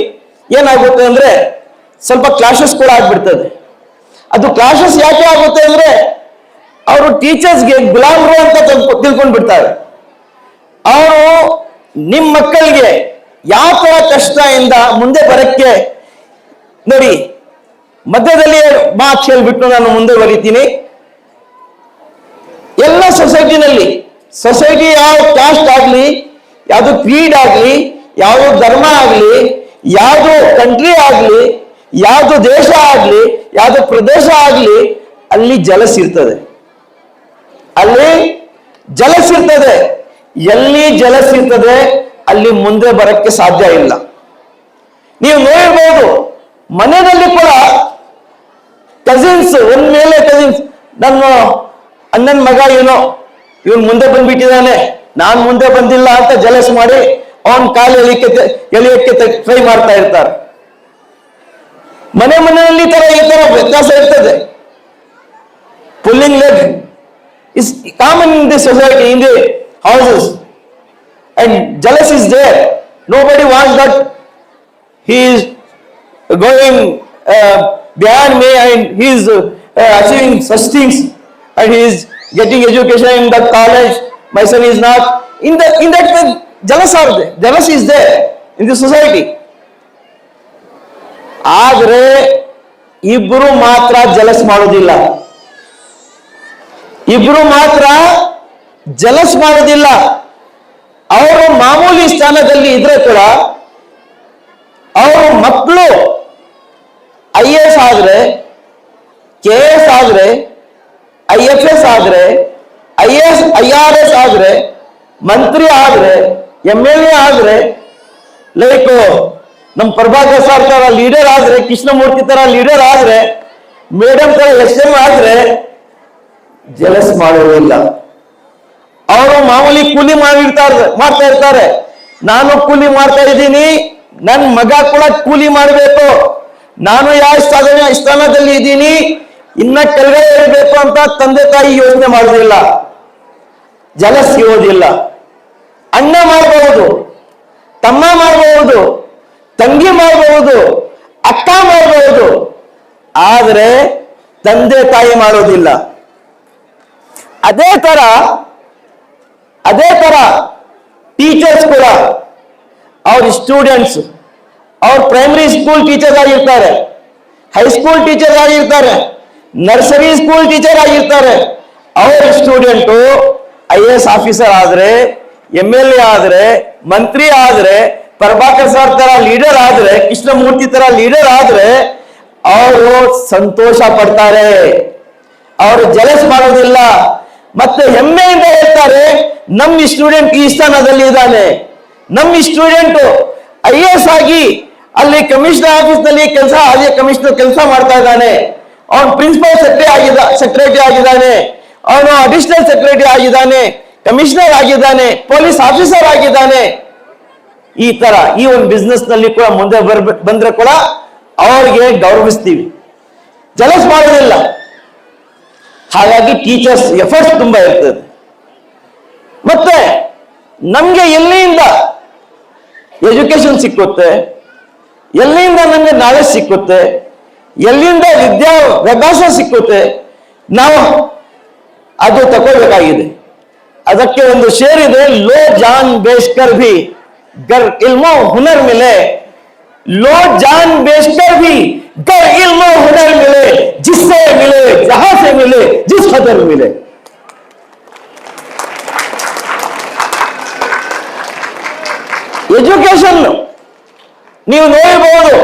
ಏನಾಗುತ್ತೆ ಅಂದ್ರೆ ಸ್ವಲ್ಪ clashes ಕೂಡ ಆಗ್ಬಿಡ್ತದೆ. ಅದು ಕ್ಲಾಶಸ್ ಯಾಕೆ ಆಗುತ್ತೆ ಅಂದ್ರೆ ಅವರು ಟೀಚರ್ಸ್ಗೆ ಗುಲಾಮರು ಅಂತ ತಿಳ್ಕೊಂಡ್ ಬಿಡ್ತಾರೆ. ಅವರು ನಿಮ್ಮ ಮಕ್ಕಳಿಗೆ ಯಾವ ತರ ಕಷ್ಟದಿಂದ ಮುಂದೆ ಬರಕ್ಕೆ ನೋಡಿ, ಮಧ್ಯದಲ್ಲಿ ಮಾತು ಹೇಳ್ಬಿಟ್ಟು ನಾನು ಮುಂದೆ ಬರೀತೀನಿ. ಎಲ್ಲ ಸೊಸೈಟಿ ಯಾವ ಕಾಸ್ಟ್ ಆಗ್ಲಿ, ಯಾವುದು ಕ್ರೀಡ್ ಆಗ್ಲಿ, ಯಾವುದು ಧರ್ಮ ಆಗ್ಲಿ, ಯಾವುದು ಕಂಟ್ರಿ ಆಗ್ಲಿ, ಯಾವುದು ದೇಶ ಆಗ್ಲಿ, ಯಾವುದು ಪ್ರದೇಶ ಆಗ್ಲಿ, ಅಲ್ಲಿ ಜಲಸ್ ಇರ್ತದೆ. ಎಲ್ಲಿ ಜಲಸ್ ಇರ್ತದೆ ಅಲ್ಲಿ ಮುಂದೆ ಬರಕ್ಕೆ ಸಾಧ್ಯ ಇಲ್ಲ. ನೀವು ನೋಡಿರ್ಬೋದು ಮನೆಯಲ್ಲಿ ಕೂಡ ಕಸಿನ್ಸ್, ಒಂದ್ ಮೇಲೆ ಕಸಿನ್ಸ್, ನನ್ನ ಅಣ್ಣನ ಮಗ ಇವನು ಮುಂದೆ ಬಂದ್ಬಿಟ್ಟಿದ್ದಾನೆ, ನಾನ್ ಮುಂದೆ ಬಂದಿಲ್ಲ ಅಂತ ಜಲಸ್ ಮಾಡಿ ಅವನ್ ಕಾಲು ಎಳಿಯಕ್ಕೆ ಟ್ರೈ ಮಾಡ್ತಾ ಇರ್ತಾರೆ. ಮನೆಯಲ್ಲಿ ಈ ತರ ವ್ಯತ್ಯಾಸ ಇರ್ತದೆ. Pulling leg is common in the society, in the houses, and jealous is there. Nobody wants that he is going behind me and he is achieving such things and he is getting education in the college, my son is not. In that way jealous is there in the society. ಆದರೆ ಇಬ್ರು ಮಾತ್ರ jealous ಮಾಡೋದಿಲ್ಲ, ಅವರು ಮಾಮೂಲಿ ಸ್ಥಾನದಲ್ಲಿ ಇದ್ರೆ ಕೂಡ ಅವರು ಮಕ್ಕಳು IAS ಆದ್ರೆ, KS ಆದ್ರೆ, IFS ಆದ್ರೆ, IRS ಆದ್ರೆ, ಮಂತ್ರಿ ಆದ್ರೆ, MLA ಆದ್ರೆ, ಲೈಕ್ ನಮ್ಮ ಪ್ರಭಾಕರ್ ಸರ್ ತರ ಲೀಡರ್ ಆದ್ರೆ, ಕೃಷ್ಣಮೂರ್ತಿ ತರ ಲೀಡರ್ ಆದ್ರೆ, ಮೇಡಮ್ ತರ SM ಆದ್ರೆ ಜಲಸ್ ಮಾಡೋದಿಲ್ಲ. ಅವರು ಮಾಮೂಲಿ ಕೂಲಿ ಮಾಡ್ತಾ ಇರ್ತಾರೆ. ನಾನು ಕೂಲಿ ಮಾಡ್ತಾ ಇದ್ದೀನಿ, ನನ್ನ ಮಗ ಕೂಡ ಕೂಲಿ ಮಾಡಬೇಕು, ನಾನು ಯಾವ ಸ್ಥಾನದಲ್ಲಿ ಇದ್ದೀನಿ, ಇನ್ನ ಕೆಳಗಡೆ ಇರಬೇಕು ಅಂತ ತಂದೆ ತಾಯಿ ಯೋಚನೆ ಮಾಡೋದಿಲ್ಲ, ಜಲಸ್ ಇರೋದಿಲ್ಲ. ಅಣ್ಣ ಮಾಡಬಹುದು, ತಮ್ಮ ಮಾಡಬಹುದು, ತಂಗಿ ಮಾಡಬಹುದು, ಅಕ್ಕ ಮಾಡಬಹುದು, ಆದ್ರೆ ತಂದೆ ತಾಯಿ ಮಾಡೋದಿಲ್ಲ. ಅದೇ ತರ ಟೀಚರ್ಸ್ ಕೂಡ ಅವ್ರ ಸ್ಟೂಡೆಂಟ್ಸ್, ಅವ್ರ ಪ್ರೈಮರಿ ಸ್ಕೂಲ್ ಟೀಚರ್ ಆಗಿರ್ತಾರೆ, ಹೈಸ್ಕೂಲ್ ಟೀಚರ್ ಆಗಿರ್ತಾರೆ, ನರ್ಸರಿ ಸ್ಕೂಲ್ ಟೀಚರ್ ಆಗಿರ್ತಾರೆ. ಅವ್ರ ಸ್ಟೂಡೆಂಟು IAS ಆಫೀಸರ್ ಆದ್ರೆ, MLA ಆದ್ರೆ, ಮಂತ್ರಿ ಆದ್ರೆ, ಪ್ರಭಾಕರ್ ಸರ್ ತರ ಲೀಡರ್ ಆದ್ರೆ, ಕೃಷ್ಣಮೂರ್ತಿ ತರ ಲೀಡರ್ ಆದ್ರೆ ಅವರು ಸಂತೋಷ ಪಡ್ತಾರೆ, ಅವರು ಜಲಸ್ ಮಾಡೋದಿಲ್ಲ. ಮತ್ತೆ ಹೆಮ್ಮೆಯಿಂದ ಹೇಳ್ತಾರೆ, ನಮ್ಮ ಸ್ಟೂಡೆಂಟ್ ಈ ಸ್ಥಾನದಲ್ಲಿ ಇದ್ದಾನೆ, ನಮ್ಮ ಸ್ಟೂಡೆಂಟ್ IAS ಆಗಿ ಅಲ್ಲಿ ಕಮಿಷನರ್ ಆಫೀಸ್ ನಲ್ಲಿ ಕಮಿಷನರ್ ಕೆಲಸ ಮಾಡ್ತಾ ಇದ್ದಾನೆ, ಅವನು ಪ್ರಿನ್ಸಿಪಲ್ ಸೆಕ್ರೆಟರಿ ಆಗಿದ್ದಾನೆ, ಅವನು ಅಡಿಷನಲ್ ಸೆಕ್ರೆಟರಿ ಆಗಿದ್ದಾನೆ, ಕಮಿಷನರ್ ಆಗಿದ್ದಾನೆ, ಪೊಲೀಸ್ ಆಫೀಸರ್ ಆಗಿದ್ದಾನೆ. ಈ ತರ ಈ ಒಂದು ಬಿಸ್ನೆಸ್ ನಲ್ಲಿ ಕೂಡ ಮುಂದೆ ಬಂದ್ರೆ ಕೂಡ ಅವ್ರಿಗೆ ಗೌರವಿಸ್ತೀವಿ, ಜಲಸ್ ಮಾಡೋದಿಲ್ಲ. ಹಾಗಾಗಿ ಟೀಚರ್ಸ್ ಎಫರ್ಟ್ಸ್ ತುಂಬಾ ಇರ್ತದೆ. ಮತ್ತೆ ನಮ್ಗೆ ಎಲ್ಲಿಂದ ಎಜುಕೇಶನ್ ಸಿಕ್ಕುತ್ತೆ, ಎಲ್ಲಿಂದ ನಮ್ಗೆ ನಾಲೆಜ್ ಸಿಕ್ಕುತ್ತೆ, ಎಲ್ಲಿಂದ ವಿದ್ಯಾಭ್ಯಾಸ ಸಿಕ್ಕುತ್ತೆ, ನಾವು ಅದು ತಗೊಳ್ಬೇಕಾಗಿದೆ. ಅದಕ್ಕೆ ಒಂದು ಶೇರ್ ಇದೆ, ಲೋ ಜಾನ್ ಬೇಸ್ಕರ್ ಭಿ ಗರ್ ಇಲ್ಮೋ ಹುನರ್ ಮಿಲೆ, लो जान बेचकर भी गर इल्म हुनर मिले, जिससे मिले जहां से मिले जिस कदर मिले. ಎಜುಕೇಶನ್ ನೀವು ನೋಡಬಹುದು,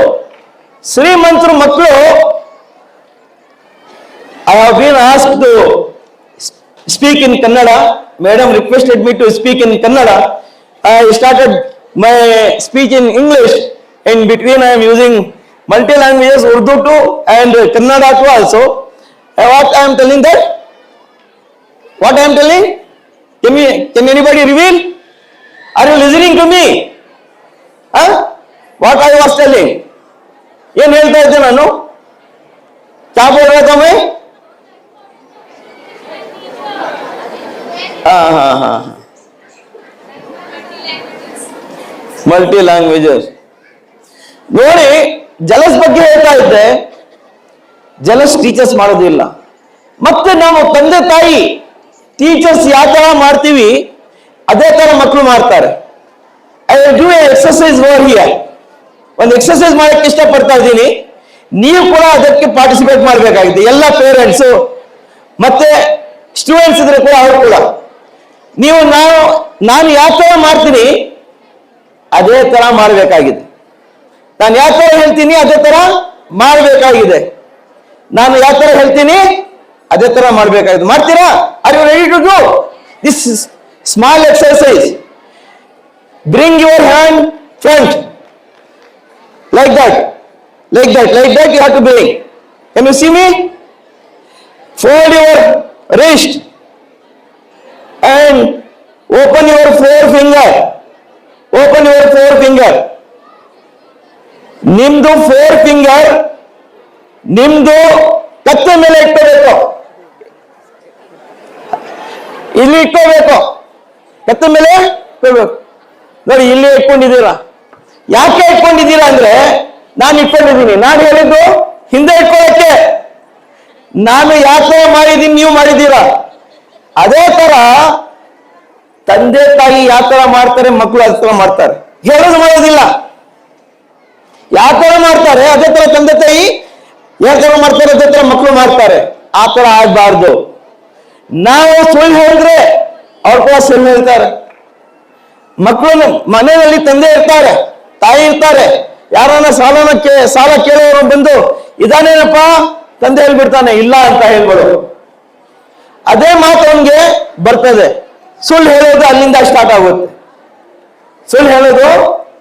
ಶ್ರೀಮಂತರು ಮಕ್ಕಳು, I have been asked to speak in Kannada. Madam requested me to speak in Kannada. I started my speech in English. In between I am using multi languages, Urdu too and Kannada too also. What I am telling that? What I am telling? Can anybody reveal? Are you listening to me? Huh? What I was telling? ಏನು ಹೇಳ್ತಾ ಇದ್ದೆ ನಾನು? क्या बोल रहा था मैं? हाँ ಮಲ್ಟಿ ಲ್ಯಾಂಗ್ವೇಜಸ್. ನೋಡಿ, ಜಲಸ್ ಬಗ್ಗೆ ಹೇಳ್ತಾ ಇದ್ದೆ, ಜಲಸ್ ಟೀಚರ್ಸ್ ಮಾಡೋದಿಲ್ಲ. ಮತ್ತೆ ನಾವು ತಂದೆ ತಾಯಿ ಟೀಚರ್ಸ್ ಯಾವ ತರ ಮಾಡ್ತೀವಿ ಅದೇ ತರ ಮಕ್ಕಳು ಮಾಡ್ತಾರೆ. I will do A exercise over here. ಒಂದು ಎಕ್ಸರ್ಸೈಸ್ ಮಾಡಕ್ಕೆ ಇಷ್ಟಪಡ್ತಾ ಇದ್ದೀನಿ, ನೀವು ಕೂಡ ಅದಕ್ಕೆ ಪಾರ್ಟಿಸಿಪೇಟ್ ಮಾಡಬೇಕಾಗಿದೆ. ಎಲ್ಲ ಪೇರೆಂಟ್ಸು ಮತ್ತೆ ಸ್ಟೂಡೆಂಟ್ಸ್ ಇದ್ರೆ ಕೂಡ ಅವರು ಕೂಡ ನೀವು ನಾನು ಯಾವ ತರ ಮಾಡ್ತೀನಿ ಅದೇ ತರ ಮಾಡಬೇಕಾಗಿದೆ. ನಾನು ಯಾವ ತರ ಹೇಳ್ತೀನಿ ಅದೇ ತರ ಮಾಡಬೇಕಾಗಿದೆ. ನಾನು ಯಾವ ತರ ಹೇಳ್ತೀನಿ ಅದೇ ತರ ಮಾಡಬೇಕಾಗಿದೆ. ಮಾಡ್ತೀರಾ? Are you ready to do this small exercise? Bring your hand front like that you have to bring. Can you see me? Fold your wrist and open your forefinger. ನಿಮ್ದು forefinger ನಿಮ್ದು ಕತ್ತೆ ಮೇಲೆ ಇಟ್ಕೋಬೇಕು, ಇಲ್ಲಿ ಇಟ್ಕೋಬೇಕು, ಕತ್ತೆ ಮೇಲೆ ಇಟ್ಕೋಬೇಕು. ನೋಡಿ, ಇಲ್ಲಿ ಇಟ್ಕೊಂಡಿದ್ದೀರಾ. ಯಾಕೆ ಇಟ್ಕೊಂಡಿದ್ದೀರಾ ಅಂದ್ರೆ ನಾನು ಇಟ್ಕೊಂಡಿದ್ದೀನಿ. ನಾನು ಹೇಳಿದ್ದು ಹಿಂದೆ ಇಟ್ಕೊಳ್ಳಕ್ಕೆ. ನಾನು ಯಾಕೆ ಮಾಡಿದ್ದೀನಿ, ನೀವು ಮಾಡಿದ್ದೀರಾ. ಅದೇ ತರ ತಂದೆ ತಾಯಿ ಯಾವ ತರ ಮಾಡ್ತಾರೆ ಮಕ್ಕಳು ಅದೇ ತರ ಮಾಡ್ತಾರೆ. ಹೇಳೋದು ಮಾಡೋದಿಲ್ಲ. ಯಾವ ತರ ಮಾಡ್ತಾರೆ ಅದೇ ತರ ತಂದೆ ತಾಯಿ ಯಾವ ತರ ಮಾಡ್ತಾರೆ ಅದೇ ತರ ಮಕ್ಕಳು ಮಾಡ್ತಾರೆ. ಆ ತರ ಆಗ್ಬಾರ್ದು. ನಾವು ಸುಳ್ಳು ಹೇಳಿದ್ರೆ ಅವ್ರು ಕೂಡ ಸುಳ್ಳು ಹೇಳ್ತಾರೆ. ಮಕ್ಕಳು ಮನೆಯಲ್ಲಿ ತಂದೆ ಇರ್ತಾರೆ, ತಾಯಿ ಇರ್ತಾರೆ. ಯಾರನ್ನ ಸಾಲ ಕೇಳೋರು ಬಂದು ಇದಾನೇನಪ್ಪ ತಂದೆ ಹೇಳ್ಬಿಡ್ತಾನೆ, ಇಲ್ಲ ಅಂತ ಹೇಳ್ಬಿಡು. ಅದೇ ಮಾತು ಅವನಿಗೆ ಬರ್ತದೆ. ಸುಳ್ಳು ಹೇಳೋದು ಅಲ್ಲಿಂದ ಸ್ಟಾರ್ಟ್ ಆಗುತ್ತೆ. ಸುಳ್ಳು ಹೇಳೋದು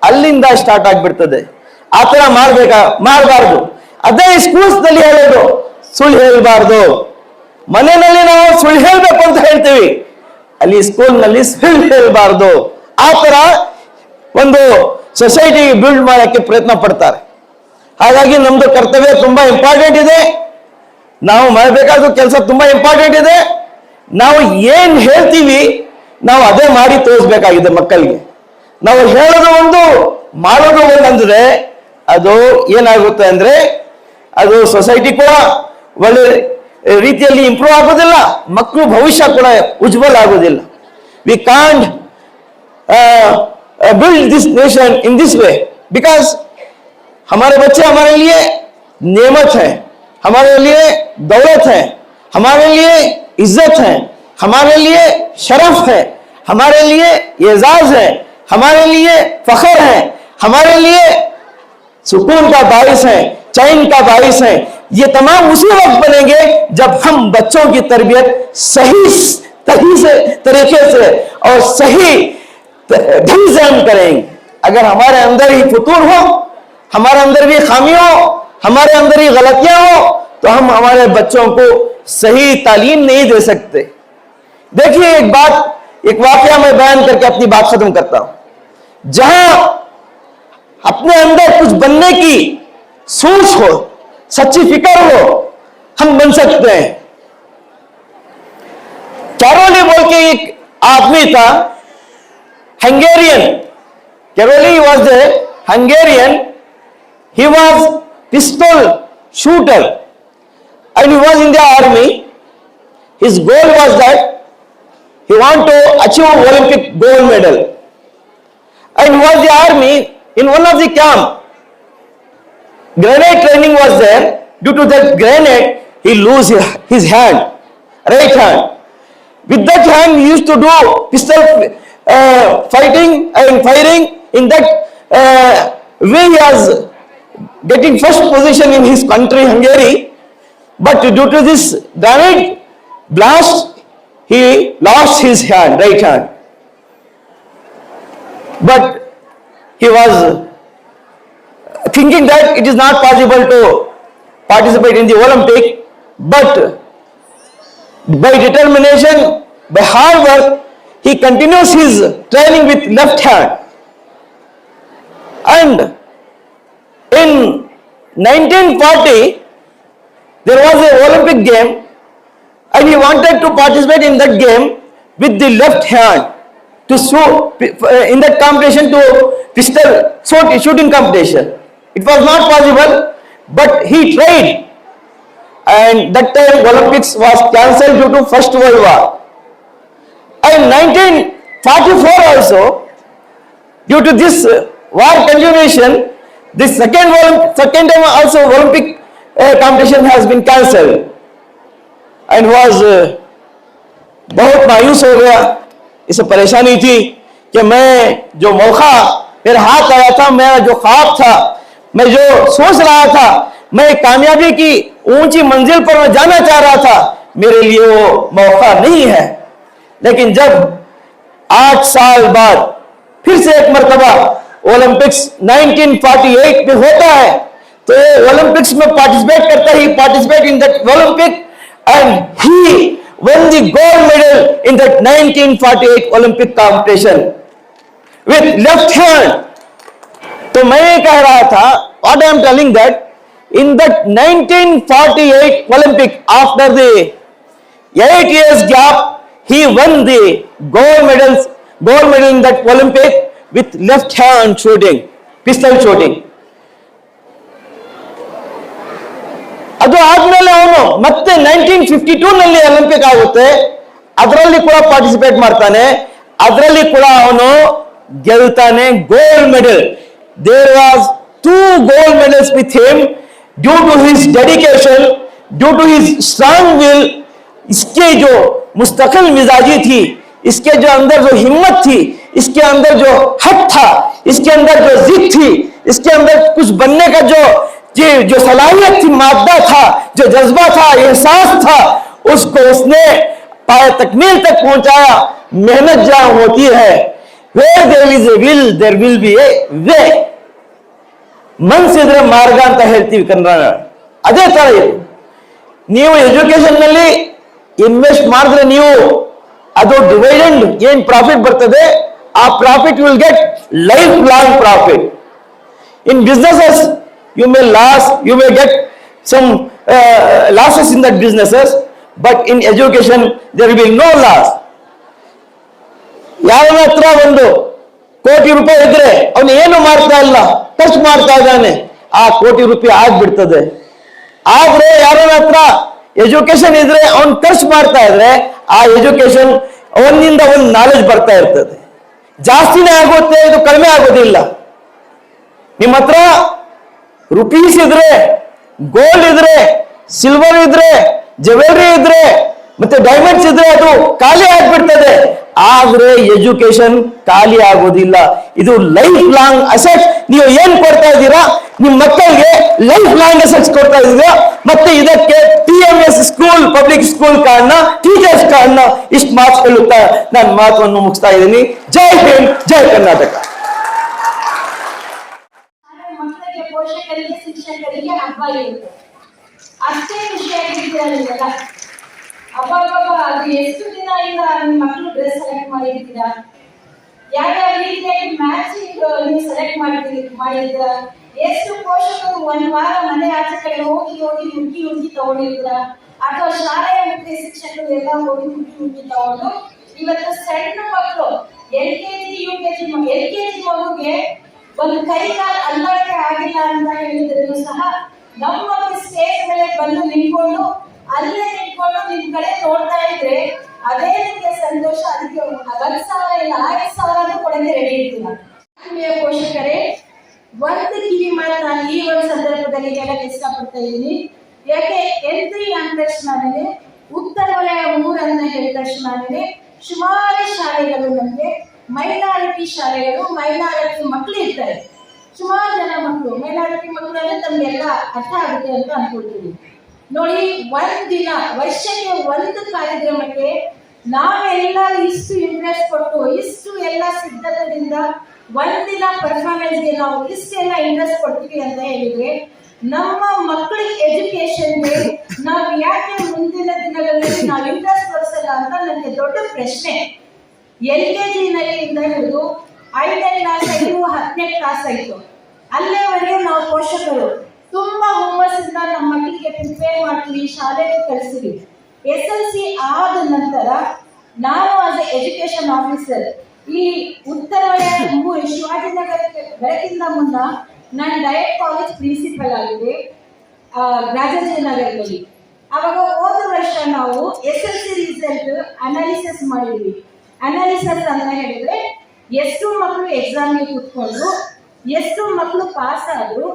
ಅಲ್ಲಿಂದ ಸ್ಟಾರ್ಟ್ ಆಗ್ಬಿಡ್ತದೆ. ಆ ತರ ಮಾಡಬಾರ್ದು. ಅದೇ ಸ್ಕೂಲ್ಸ್ ನಲ್ಲಿ ಹೇಳೋದು, ಸುಳ್ಳು ಹೇಳಬಾರ್ದು. ಮನೆಯಲ್ಲಿ ನಾವು ಸುಳ್ಳು ಹೇಳ್ಬೇಕು ಅಂತ ಹೇಳ್ತೀವಿ, ಅಲ್ಲಿ ಸ್ಕೂಲ್ ನಲ್ಲಿ ಸುಳ್ಳು ಹೇಳಬಾರ್ದು. ಆ ತರ ಒಂದು ಸೊಸೈಟಿ ಬಿಲ್ಡ್ ಮಾಡಕ್ಕೆ ಪ್ರಯತ್ನ ಪಡ್ತಾರೆ. ಹಾಗಾಗಿ ನಮ್ದು ಕರ್ತವ್ಯ ತುಂಬಾ ಇಂಪಾರ್ಟೆಂಟ್ ಇದೆ. ನಾವು ಮಾಡಬೇಕಾದ ಕೆಲಸ ತುಂಬಾ ಇಂಪಾರ್ಟೆಂಟ್ ಇದೆ. ನಾವು ಏನ್ ಹೇಳ್ತೀವಿ ನಾವು ಅದೇ ಮಾಡಿ ತೋರಿಸ್ಬೇಕಾಗಿದೆ ಮಕ್ಕಳಿಗೆ. ನಾವು ಹೇಳೋದು ಒಂದು ಮಾಡೋದು ಒಂದು ಅಂದ್ರೆ ಅದು ಏನಾಗುತ್ತೆ ಅಂದ್ರೆ ಅದು ಸೊಸೈಟಿ ಕೂಡ ಒಳ್ಳೆ ರೀತಿಯಲ್ಲಿ ಇಂಪ್ರೂವ್ ಆಗೋದಿಲ್ಲ, ಮಕ್ಕಳು ಭವಿಷ್ಯ ಕೂಡ ಉಜ್ವಲ ಆಗೋದಿಲ್ಲ. We can't build this nation in this way because हमारे बच्चे हमारे लिए नेमत है, हमारे लिए दौलत है, हमारे लिए इज्जत है, हमारे लिए शरफ है, हमारे लिए एजाज है, हमारे लिए फख्र है, हमारे लिए सुकून का बाइस है, चैन का बाइस है. ये तमाम उसी वक्त बनेंगे जब हम बच्चों की तरबियत सही तरीके से और सही ढंग से हम करेंगे. अगर हमारे अंदर ही फतूर हो, हमारे अंदर भी खामी हो, हमारे अंदर ही गलतियां हो, तो हम हमारे बच्चों को सही तालीम नहीं दे सकते. देखिए एक वाकया मैं बयान करके अपनी बात खत्म करता हूं. जहां अपने अंदर कुछ बनने की सोच हो, सच्ची फिक्र हो, हम बन सकते हैं. कैरोली बोल के एक आदमी था, Hungarian. Caroli was a Hungarian. He was pistol shooter and he was in the army. His goal was that he wanted to achieve Olympic gold medal. And he was the army. In one of the camp, grenade training was there. Due to that grenade, he lost his hand, right hand. With that hand, he used to do pistol fighting and firing. In that way he was getting first position in his country Hungary, but due to this grenade blast he lost his hand, right hand. But he was thinking that it is not possible to participate in the Olympic, but by determination, by hard work, he continues his training with left hand. And in 1940, there was an Olympic game and he wanted to participate in that game with the left hand to shoot in that competition, to pistol shooting competition. It was not possible, but he tried. And that time Olympics was cancelled due to First World War. In 1944 also, due to this war continuation, this second time also Olympic competition has been cancelled. And was बहुत मायूस हो गया. इसे परेशानी थी कि मैं जो मौका मेरे हाथ आया था, मेरा जो ख्वाब था, मैं जो सोच रहा था, मैं कामयाबी की ऊंची मंजिल पर मैं जाना चाह रहा था, मेरे लिए वो मौका नहीं है. लेकिन जब 8 साल बाद फिर से एक मरतबा ओलंपिक्स 1948 में होता है, तो ये ओलंपिक्स में पार्टिसिपेट करता he participate in that Olympic and he won the gold medal in that 1948 Olympic competition with left hand. तो मैं ये कह रहा था, what I am telling that in that 1948 Olympic, after the 8 years gap, he won the gold medal in that Olympic with left hand shooting, pistol shooting. ಅದು ಆದ್ಮೇಲೆ ಅವನು ಮತ್ತೆ 1952 ನಲ್ಲಿ ಒಲಿಂಪಿಕ್ ಆಗುತ್ತೆ, ಅದರಲ್ಲಿ ಕೂಡ ಪಾರ್ಟಿಸಿಪೇಟ್ ಮಾಡ್ತಾನೆ, ಅದರಲ್ಲಿ ಕೂಡ ಅವನು ಗೆಲ್ತಾನೆ gold medal. There was 2 gold medals with him due to his dedication, due to his strong will. इसके जो मुस्तकिल मिजाजी थी, इसके जो अंदर जो हिम्मत थी, इसके अंदर जो हक था, इसके अंदर जो जिद थी, इसके अंदर कुछ बनने का जो सलाहियत थी, मादा था, जो जज्बा था, एहसास था, उसको उसने पाए तकमील तक पहुंचाया. मेहनत जहां होती है, where there is a will there will be a way. ಮನ್ಸಿದ್ರೆ ಮಾರ್ಗ ಅಂತ ಹೇಳ್ತೀವಿ ಕನ್ನಡ. ಅದೇ ತರ ಇದು. ನೀವು ಎಜುಕೇಶನ್ ನಲ್ಲಿ ಇನ್ವೆಸ್ಟ್ ಮಾಡಿದ್ರೆ ನೀವು ಅದು ಡಿವಿಡೆಂಡ್ ಏನ್ ಪ್ರಾಫಿಟ್ ಬರ್ತದೆ, ಆ profit will get life long profit. In businesses you may loss, you may get some losses in that businesses, but in education there will be no loss. ಯಾವನ ಹತ್ರ 1 ಕೋಟಿ ರೂಪಾಯಿ ಇದ್ರೆ ಅವನು ಏನು ಮಾಡ್ತಾ ಇಲ್ಲ, ಖರ್ಚು ಮಾಡ್ತಾ ಇದ್ದಾನೆ, ಆ ಕೋಟಿ ರೂಪಾಯಿ ಆಗ್ಬಿಡ್ತದೆ. ಆದ್ರೆ ಯಾರನ ಹತ್ರ ಎಜುಕೇಶನ್ ಇದ್ರೆ ಅವನು ಖರ್ಚು ಮಾಡ್ತಾ ಇದ್ರೆ ಆ ಎಜುಕೇಶನ್ ಅವನಿಂದ ಒಂದು ನಾಲೆಜ್ ಬರ್ತಾ ಇರ್ತದೆ. ಜಾಸ್ತಿನೇ ಆಗುತ್ತೆ, ಇದು ಕಡಿಮೆ ಆಗೋದಿಲ್ಲ. ನಿಮ್ಮ ಹತ್ರ ರುಪೀಸ್ ಇದ್ರೆ, ಗೋಲ್ಡ್ ಇದ್ರೆ, ಸಿಲ್ವರ್ ಇದ್ರೆ, ಜ್ಯುವೆಲರಿ ಇದ್ರೆ, ಮತ್ತೆ ಡೈಮಂಡ್ಸ್ ಇದ್ರೆ ಅದು ಖಾಲಿ ಆಗ್ಬಿಡ್ತದೆ. ಆದ್ರೆ ಎಜುಕೇಶನ್ ಖಾಲಿ ಆಗೋದಿಲ್ಲ. ಇದು ಲೈಫ್ ಲಾಂಗ್ ಅಸೆಟ್. ನೀವು ಏನ್ ಕೊಡ್ತಾ ಇದ್ದೀರಾ, ನಿಮ್ ಮಕ್ಕಳಿಗೆ ಲೈಫ್ ಲಾಂಗ್ ಅಸೆಟ್ಸ್ ಕೊಡ್ತಾ ಇದ್ದೀರಾ. ಮತ್ತೆ ಇದಕ್ಕೆ PMS ಸ್ಕೂಲ್, ಪಬ್ಲಿಕ್ ಸ್ಕೂಲ್ ಕಾರ್ಡ್ನ, ಟೀಚರ್ಸ್ ಕಾರ್ಡ್ನ ಇಷ್ಟು ಮಾತು ಹೇಳುತ್ತಾ ನಾನು ಮಾತನ್ನು ಮುಗಿಸ್ತಾ ಇದ್ದೀನಿ. ಜೈ ಹಿಂದ್, ಜೈ ಕರ್ನಾಟಕ. ಮಕ್ಕಳಿಗೆ, ಪೋಷಕರಿಗೆ, ಶಿಕ್ಷಕರಿಗೆ ಹಬ್ಬ ಇರುತ್ತೆ. ಅಷ್ಟೇ ಖುಷಿಯಾಗಿರ್ತೀರ. ಅಬ್ಬಬ್ಬ, ಅದು ಎಷ್ಟು ದಿನ ಇಲ್ಲ ನಿಮ್ಮ ಮಕ್ಕಳು ಡ್ರೆಸ್ ಸೆಲೆಕ್ಟ್ ಮಾಡಿರ್ತೀರಾ, ಯಾವ್ಯಾವ ರೀತಿಯಾಗಿ ಮ್ಯಾಚಿಂಗ್ ನೀವು ಸೆಲೆಕ್ಟ್ ಮಾಡಿದ್ರ, ಎಷ್ಟು ಪೋಷಕರು 1 ವಾರ ಮನೆ ಆಚೆ ಕಡೆ ಹೋಗಿ ಹುಡುಕಿ ತಗೊಂಡಿದ್ರ, ಅಥವಾ ಶಾಲೆಯ ಮುಖ್ಯ ಶಿಕ್ಷಕರು ಎಲ್ಲ ಹೋಗಿ ಹುಡುಕಿ ತಗೊಂಡು ಇವತ್ತು ಸಣ್ಣ ಮಕ್ಕಳು LKG ಮಗುಗೆ ಒಂದು ಕೈ ಕಾಲು ಅಲ್ಲಾಡಕ್ಕೆ ಆಗಿಲ್ಲ ಅಂತ ಹೇಳಿದ್ರು ಸಹ ನಮ್ಮ ಸ್ಟೇಜ್ ಮೇಲೆ ಬಂದು ನಿಂತ್ಕೊಂಡು ಅಲ್ಲೇ ನಿಂತ್ಕೊಂಡು ನಿಮ್ ಕಡೆ ನೋಡ್ತಾ ಇದ್ರೆ ಅದೇ ನಿಮ್ಗೆ ಸಂತೋಷ. ಅದಕ್ಕೆ 10,000 ಇಲ್ಲ 5,000 ಕೊಡಕ್ಕೆ ರೆಡಿ ಇರ್ತೀರ. ಪೋಷಕರೇ, ಒಂದು ಕಿವಿ ಮಾತು ನಾನು ಈ ಒಂದು ಸಂದರ್ಭದಲ್ಲಿ ಹೇಳಕ್ಕೆ ಇಷ್ಟಪಡ್ತಾ ಇದ್ದೀನಿ. ಯಾಕೆ N3 ಅಂದ ತಕ್ಷಣನೇ, ಉತ್ತರ ವಲಯ 3 ಅಂತ ಹೇಳಿದ ತಕ್ಷಣನೇ ಸುಮಾರು ಶಾಲೆಗಳು ನಮಗೆ ಮೈನಾರಿಟಿ ಶಾಲೆಗಳು, ಮೈನಾರಿಟಿ ಮಕ್ಕಳು ಇರ್ತಾರೆ. ಸುಮಾರು ಜನ ಮಕ್ಕಳು ಮೈನಾರಿಟಿ ಮಕ್ಕಳು ಅಂದ್ರೆ ತಮ್ಗೆಲ್ಲ ಅರ್ಥ ಆಗುತ್ತೆ ಅಂತ ಅನ್ಕೊಳ್ತೀವಿ. ನೋಡಿ, ಒಂದಿನ ವರ್ಷಕ್ಕೆ ಒಂದು ಕಾರ್ಯಕ್ರಮಕ್ಕೆ ನಾವೆಲ್ಲ ಇಷ್ಟು ಇಂಟ್ರೆಸ್ಟ್ ಕೊಟ್ಟು, ಇಷ್ಟು ಎಲ್ಲ ಸಿದ್ಧತೆಯಿಂದ ಒಂದಿನ ಪರ್ಫಾರ್ಮೆನ್ಸ್ಗೆ ನಾವು ಇಷ್ಟೆಲ್ಲ ಇಂಟ್ರೆಸ್ಟ್ ಕೊಡ್ತೀವಿ ಅಂತ ಹೇಳಿದ್ರೆ, ನಮ್ಮ ಮಕ್ಕಳಿಗೆ ಎಜುಕೇಶನ್ಗೆ ನಾವು ಯಾಕೆ ಮುಂದಿನ ದಿನಗಳಲ್ಲಿ ನಾವು ಇಂಟ್ರೆಸ್ಟ್ ತೋರಿಸಲ್ಲ ಅಂತ ನನಗೆ ದೊಡ್ಡ ಪ್ರಶ್ನೆ. LKG ಇಂದ ಹಿಡಿದು 5ನೇ ಕ್ಲಾಸ್ ಆಯ್ತು, 10ನೇ ಕ್ಲಾಸ್ ಆಯ್ತು, ಅಲ್ಲೇವರೆಗೆ ನಾವು ಪೋಷಕರು ತುಂಬಾ ಹುಮ್ಮಸ್ಸಿಂದ ನಮ್ಮ ಮಕ್ಕಳಿಗೆ ಪ್ರಿಪೇರ್ ಮಾಡ್ತೀವಿ, ಶಾಲೆಗೆ ಕಳಿಸ್ತೀವಿ. SLC ಆದ ನಂತರ ನಾನು ಆಸ್ ಎ ಎಜುಕೇಶನ್ ಆಫೀಸರ್ ಈ ಉತ್ತರ ವಲಯ ಶಿವಾಜಿನಗರಕ್ಕೆ ಬರೋಕ್ಕಿಂತ ಮುನ್ನ ನಾನು ಡೈರೆಕ್ಟ್ ಕಾಲೇಜ್ ಪ್ರಿನ್ಸಿಪಲ್ ಆಗಿದೆ ರಾಜಾಜಿನಗರದಲ್ಲಿ. ಅವಾಗ ಹೋದ ವರ್ಷ ನಾವು SLC ರಿಸಲ್ಟ್ ಅನಾಲಿಸಿಸ್ ಮಾಡಿದ್ವಿ. ಅನಾಲಿಸಿಸ್ ಅಂತ ಹೇಳಿದ್ರೆ ಎಷ್ಟು ಮಕ್ಕಳು ಎಕ್ಸಾಮ್ಗೆ ಕೂತ್ಕೊಂಡು, ಎಷ್ಟು ಮಕ್ಕಳು ಪಾಸ್ ಆದ್ರು,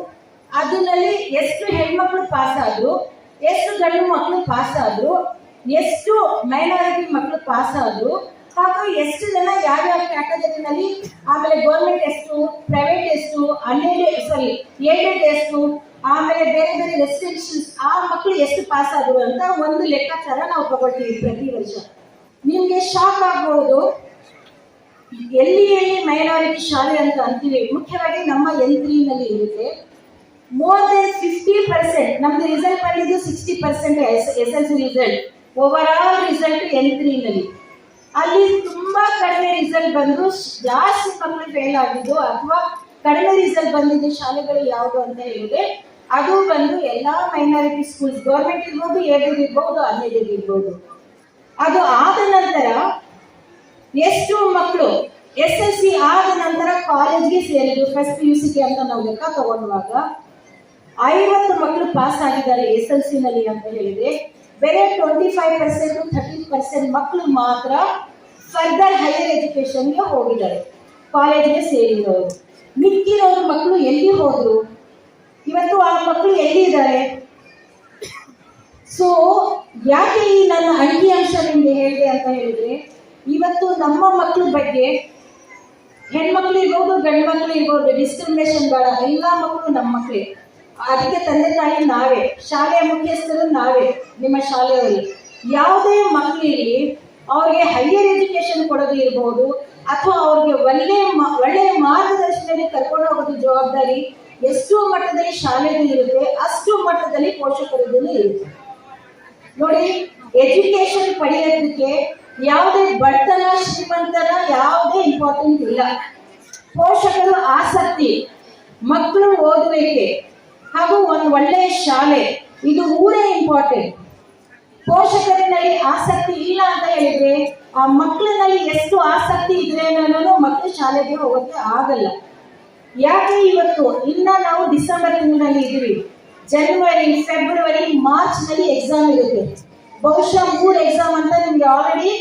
ಅದರಲ್ಲಿ ಎಷ್ಟು ಹೆಣ್ಮಕ್ಳು ಪಾಸ್ ಆದ್ರು, ಎಷ್ಟು ಗಂಡು ಮಕ್ಕಳು ಪಾಸ್ ಆದ್ರು, ಎಷ್ಟು ಮೈನಾರಿಟಿ ಮಕ್ಕಳು ಪಾಸ್ ಆದ್ರು, ಹಾಗೂ ಎಷ್ಟು ಜನ ಯಾವ್ಯಾವ ಕ್ಯಾಟಗರಿನಲ್ಲಿ, ಆಮೇಲೆ ಗೌರ್ಮೆಂಟ್ ಎಷ್ಟು, ಪ್ರೈವೇಟ್ ಎಷ್ಟು, ಏಡೆಡ್ ಎಷ್ಟು, ಆಮೇಲೆ ಬೇರೆ ಬೇರೆ ರೆಸ್ಟ್ರಿಕ್ಷನ್ಸ್, ಆ ಮಕ್ಕಳು ಎಷ್ಟು ಪಾಸ್ ಆದ್ರು ಅಂತ ಒಂದು ಲೆಕ್ಕಾಚಾರ ನಾವು ತಗೊಳ್ತೀವಿ ಪ್ರತಿ ವರ್ಷ. ನಿಮ್ಗೆ ಶಾಕ್ ಆಗ್ಬಹುದು, ಎಲ್ಲಿ ಮೈನಾರಿಟಿ ಶಾಲೆ ಅಂತ ಅಂತೀವಿ, ಮುಖ್ಯವಾಗಿ ನಮ್ಮ N3 ನಲ್ಲಿ ಇರುತ್ತೆ. ಮೋರ್ ದೆನ್ 50% ನಮ್ದು ರಿಸಲ್ಟ್ ಬಂದಿದ್ದು 60% SLC result, over all result N3 ನಲ್ಲಿ. ಅಲ್ಲಿ ತುಂಬಾ ಕಡಿಮೆ ರಿಸಲ್ಟ್ ಬಂದು ಜಾಸ್ತಿ ಮಕ್ಕಳು ಫೇಲ್ ಆಗಿದ್ದು ಅಥವಾ ಕಡಿಮೆ ರಿಸಲ್ಟ್ ಬಂದಿದ್ದು ಶಾಲೆಗಳು ಯಾವುದು ಅಂತ ಹೇಳಿದ್ರೆ ಅದು ಬಂದು ಎಲ್ಲಾ ಮೈನಾರಿಟಿ ಸ್ಕೂಲ್ಸ್, ಗೌರ್ಮೆಂಟ್ ಇರ್ಬೋದು, ಏಡೆಡ್ ಇರ್ಬೋದು, ಅನ್ಎಡೆಡ್ ಇರ್ಬೋದು. ಅದು ಆದ ನಂತರ ಎಷ್ಟು ಮಕ್ಕಳು SLC ಆದ ನಂತರ ಕಾಲೇಜ್ಗೆ ಸೇರಿದ್ರು, ಫಸ್ಟ್ PUCಗೆ ಅಂತ ನಾವು ಲೆಕ್ಕ ತಗೊಂಡಾಗ 50 ಮಕ್ಕಳು ಪಾಸ್ ಆಗಿದ್ದಾರೆ SLC ನಲ್ಲಿ ಅಂತ ಹೇಳಿದ್ರೆ, ಬೇರೆ 25% 30% ಮಕ್ಕಳು ಮಾತ್ರ ಫರ್ದರ್ ಹೈಯರ್ ಎಜುಕೇಶನ್ಗೆ ಹೋಗಿದ್ದಾರೆ, ಕಾಲೇಜ್ಗೆ ಸೇರಿರೋರು. ಮಿಕ್ಕಿರೋರು ಮಕ್ಕಳು ಎಲ್ಲಿ ಹೋದ್ರು? ಇವತ್ತು ಆ ಮಕ್ಕಳು ಎಲ್ಲಿದ್ದಾರೆ? ಸೊ ಯಾಕೆ ಈ ನನ್ನ ಅಂಕಿಅಂಶ ನಿಮ್ಗೆ ಹೇಳಿದೆ ಅಂತ ಹೇಳಿದ್ರೆ, ಇವತ್ತು ನಮ್ಮ ಮಕ್ಕಳ ಬಗ್ಗೆ, ಹೆಣ್ಮಕ್ಳು ಇರ್ಬೋದು, ಗಂಡು ಮಕ್ಕಳು ಇರ್ಬೋದು, ಡಿಸ್ಕ್ರಿಮಿನೇಷನ್ ಬೇಡ, ಎಲ್ಲ ಮಕ್ಕಳು ನಮ್ಮ ಮಕ್ಕಳೇ. ಅದಕ್ಕೆ ತಂದೆ ತಾಯಿ ನಾವೇ, ಶಾಲೆಯ ಮುಖ್ಯಸ್ಥರು ನಾವೇ, ನಿಮ್ಮ ಶಾಲೆಯಲ್ಲಿ ಯಾವುದೇ ಮಕ್ಕಳಿಗೆ ಅವ್ರಿಗೆ ಹೈಯರ್ ಎಜುಕೇಶನ್ ಕೊಡೋದು ಇರ್ಬೋದು, ಅಥವಾ ಅವ್ರಿಗೆ ಒಳ್ಳೆಯ ಮಾರ್ಗದರ್ಶನದಲ್ಲಿ ಕರ್ಕೊಂಡು ಹೋಗೋದು ಜವಾಬ್ದಾರಿ ಎಷ್ಟು ಮಟ್ಟದಲ್ಲಿ ಶಾಲೆಯಲ್ಲಿ ಇರುತ್ತೆ ಅಷ್ಟು ಮಟ್ಟದಲ್ಲಿ ಪೋಷಕರದ್ದು ಇರುತ್ತೆ. ನೋಡಿ, ಎಜುಕೇಶನ್ ಪಡೆಯೋದಕ್ಕೆ ಯಾವುದೇ ಬಡತನ ಶ್ರೀಮಂತನ ಯಾವುದೇ ಇಂಪಾರ್ಟೆಂಟ್ ಇಲ್ಲ. ಪೋಷಕರು ಆಸಕ್ತಿ, ಮಕ್ಕಳು ಓದುವಿಕೆ ಹಾಗೂ ಒಂದು ಒಳ್ಳೆಯ ಶಾಲೆ, ಇದು ಮೂರೇ ಇಂಪಾರ್ಟೆಂಟ್. ಪೋಷಕರಿನಲ್ಲಿ ಆಸಕ್ತಿ ಇಲ್ಲ ಅಂತ ಹೇಳಿದ್ರೆ ಆ ಮಕ್ಕಳಿನಲ್ಲಿ ಎಷ್ಟು ಆಸಕ್ತಿ ಇದ್ರೆ ಮಕ್ಕಳು ಶಾಲೆಗೆ ಹೋಗೋಕ್ಕೆ ಆಗಲ್ಲ. ಯಾಕೆ ಇವತ್ತು ಇನ್ನ ನಾವು ಡಿಸೆಂಬರ್ ತಿಂಗಳಲ್ಲಿ ಇದ್ದೀವಿ, ಜನವರಿ, ಫೆಬ್ರವರಿ, ಮಾರ್ಚ್ ನಲ್ಲಿ ಎಕ್ಸಾಮ್ ಇರುತ್ತೆ. ಬಹುಶಃ 3 ಎಕ್ಸಾಮ್ ಅಂತ ನಿಮ್ಗೆ ಆಲ್ರೆಡಿ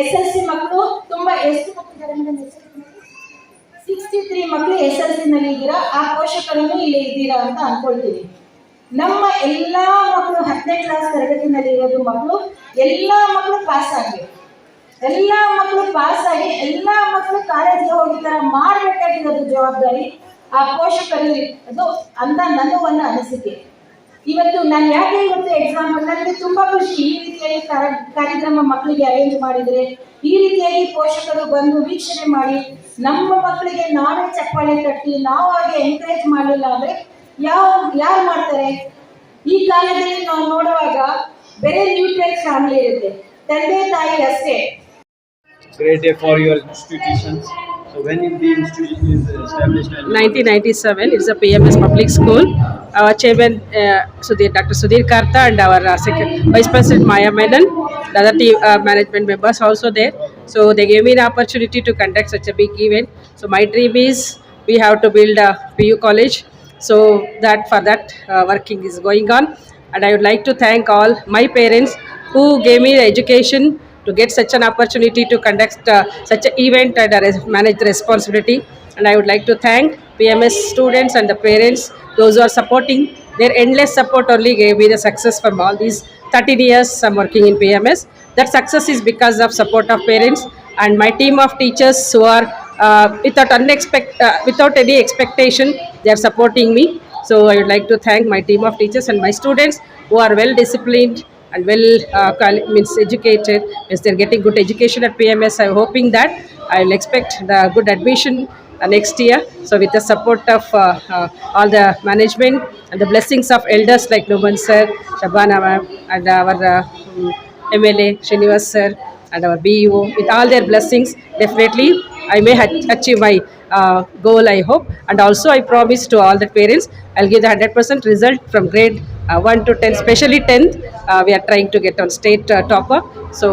SLC ಮಕ್ಕಳು ತುಂಬಾ ಎಷ್ಟು ಮಕ್ಕಳಿದ್ದಾರೆ, 63 ಮಕ್ಕಳು SLC ನಲ್ಲಿ ಇದ್ದೀರಾ. ಆ ಪೋಷಕರನ್ನು ಇಲ್ಲಿ ಇದ್ದೀರಾ ಅಂತ ಅನ್ಕೊಳ್ತೀವಿ. ನಮ್ಮ ಎಲ್ಲಾ ಮಕ್ಕಳು 10ನೇ ಕ್ಲಾಸ್ ತರಗತಿನಲ್ಲಿ ಇರೋದು ಮಕ್ಕಳು, ಎಲ್ಲಾ ಮಕ್ಕಳು ಪಾಸ್ ಆಗಿ ಎಲ್ಲಾ ಮಕ್ಕಳು ಕಾಲೇಜಿಗೆ ಹೋಗಿತರ ಮಾಡಬೇಕಾಗಿರೋದು ಜವಾಬ್ದಾರಿ ಆ ಪೋಷಕರು ಅದು ಅಂತ ನನ್ನ ಒಂದು ಅನಿಸಿಕೆ. ಇವತ್ತು ನಾನು ಯಾಕೆ ಇವತ್ತು ಎಕ್ಸಾಂಪಲ್, ನನಗೆ ತುಂಬಾ ಖುಷಿ ಈ ರೀತಿಯಾಗಿ ಕಾರ್ಯಕ್ರಮ ಮಕ್ಕಳಿಗೆ ಅರೇಂಜ್ ಮಾಡಿದರೆ, ಈ ರೀತಿಯಾಗಿ ಪೋಷಕರು ಬಂದು ವೀಕ್ಷಣೆ ಮಾಡಿ ನಮ್ಮ ಮಕ್ಕಳಿಗೆ ನಾವೇ ಚಪ್ಪಾಳೆ ತಟ್ಟಿ ನಾವು ಹಾಗೆ ಎನ್ಕರೇಜ್ ಮಾಡಲಿಲ್ಲ ಅಂದ್ರೆ ಯಾರು ಮಾಡ್ತಾರೆ? ಈ ಕಾಲದಲ್ಲಿ ನಾವು ನೋಡುವಾಗ ಬೇರೆ ನ್ಯೂಟ್ರಲ್ ಫ್ಯಾಮಿಲಿ ಇರುತ್ತೆ, ತಂದೆ ತಾಯಿ ಅಷ್ಟೇ. Great day for your institutions. So when the institution is established? 1997. It's a PMS public school. Our chairman Dr. Sudhir Karta and our Vice President Maya Menon, the other team management members also there. So they gave me the opportunity to conduct such a big event. So my dream is we have to build a PU college. So for that working is going on, and I would like to thank all my parents who gave me the education to get such an opportunity to conduct such an event and manage the responsibility. And I would like to thank PMS students and the parents, those who are supporting. Their endless support only gave me the success from all these 13 years I'm working in PMS. That success is because of support of parents and my team of teachers who are without any expectation, they are supporting me. So I would like to thank my team of teachers and my students who are well disciplined and well educated. Yes, they're getting good education at PMS. I'm hoping that I'll expect the good admission next year. So with the support of all the management and the blessings of elders like Numan sir, Shabana ma'am, and our MLA Srinivas sir and our BEO, with all their blessings, definitely I may achieve my goal, I hope. And also I promise to all the parents I'll give the 100% result from grade 1 to 10, especially 10th. We are trying to get on state topper. So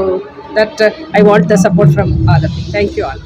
that I want the support from all of you. Thank you all.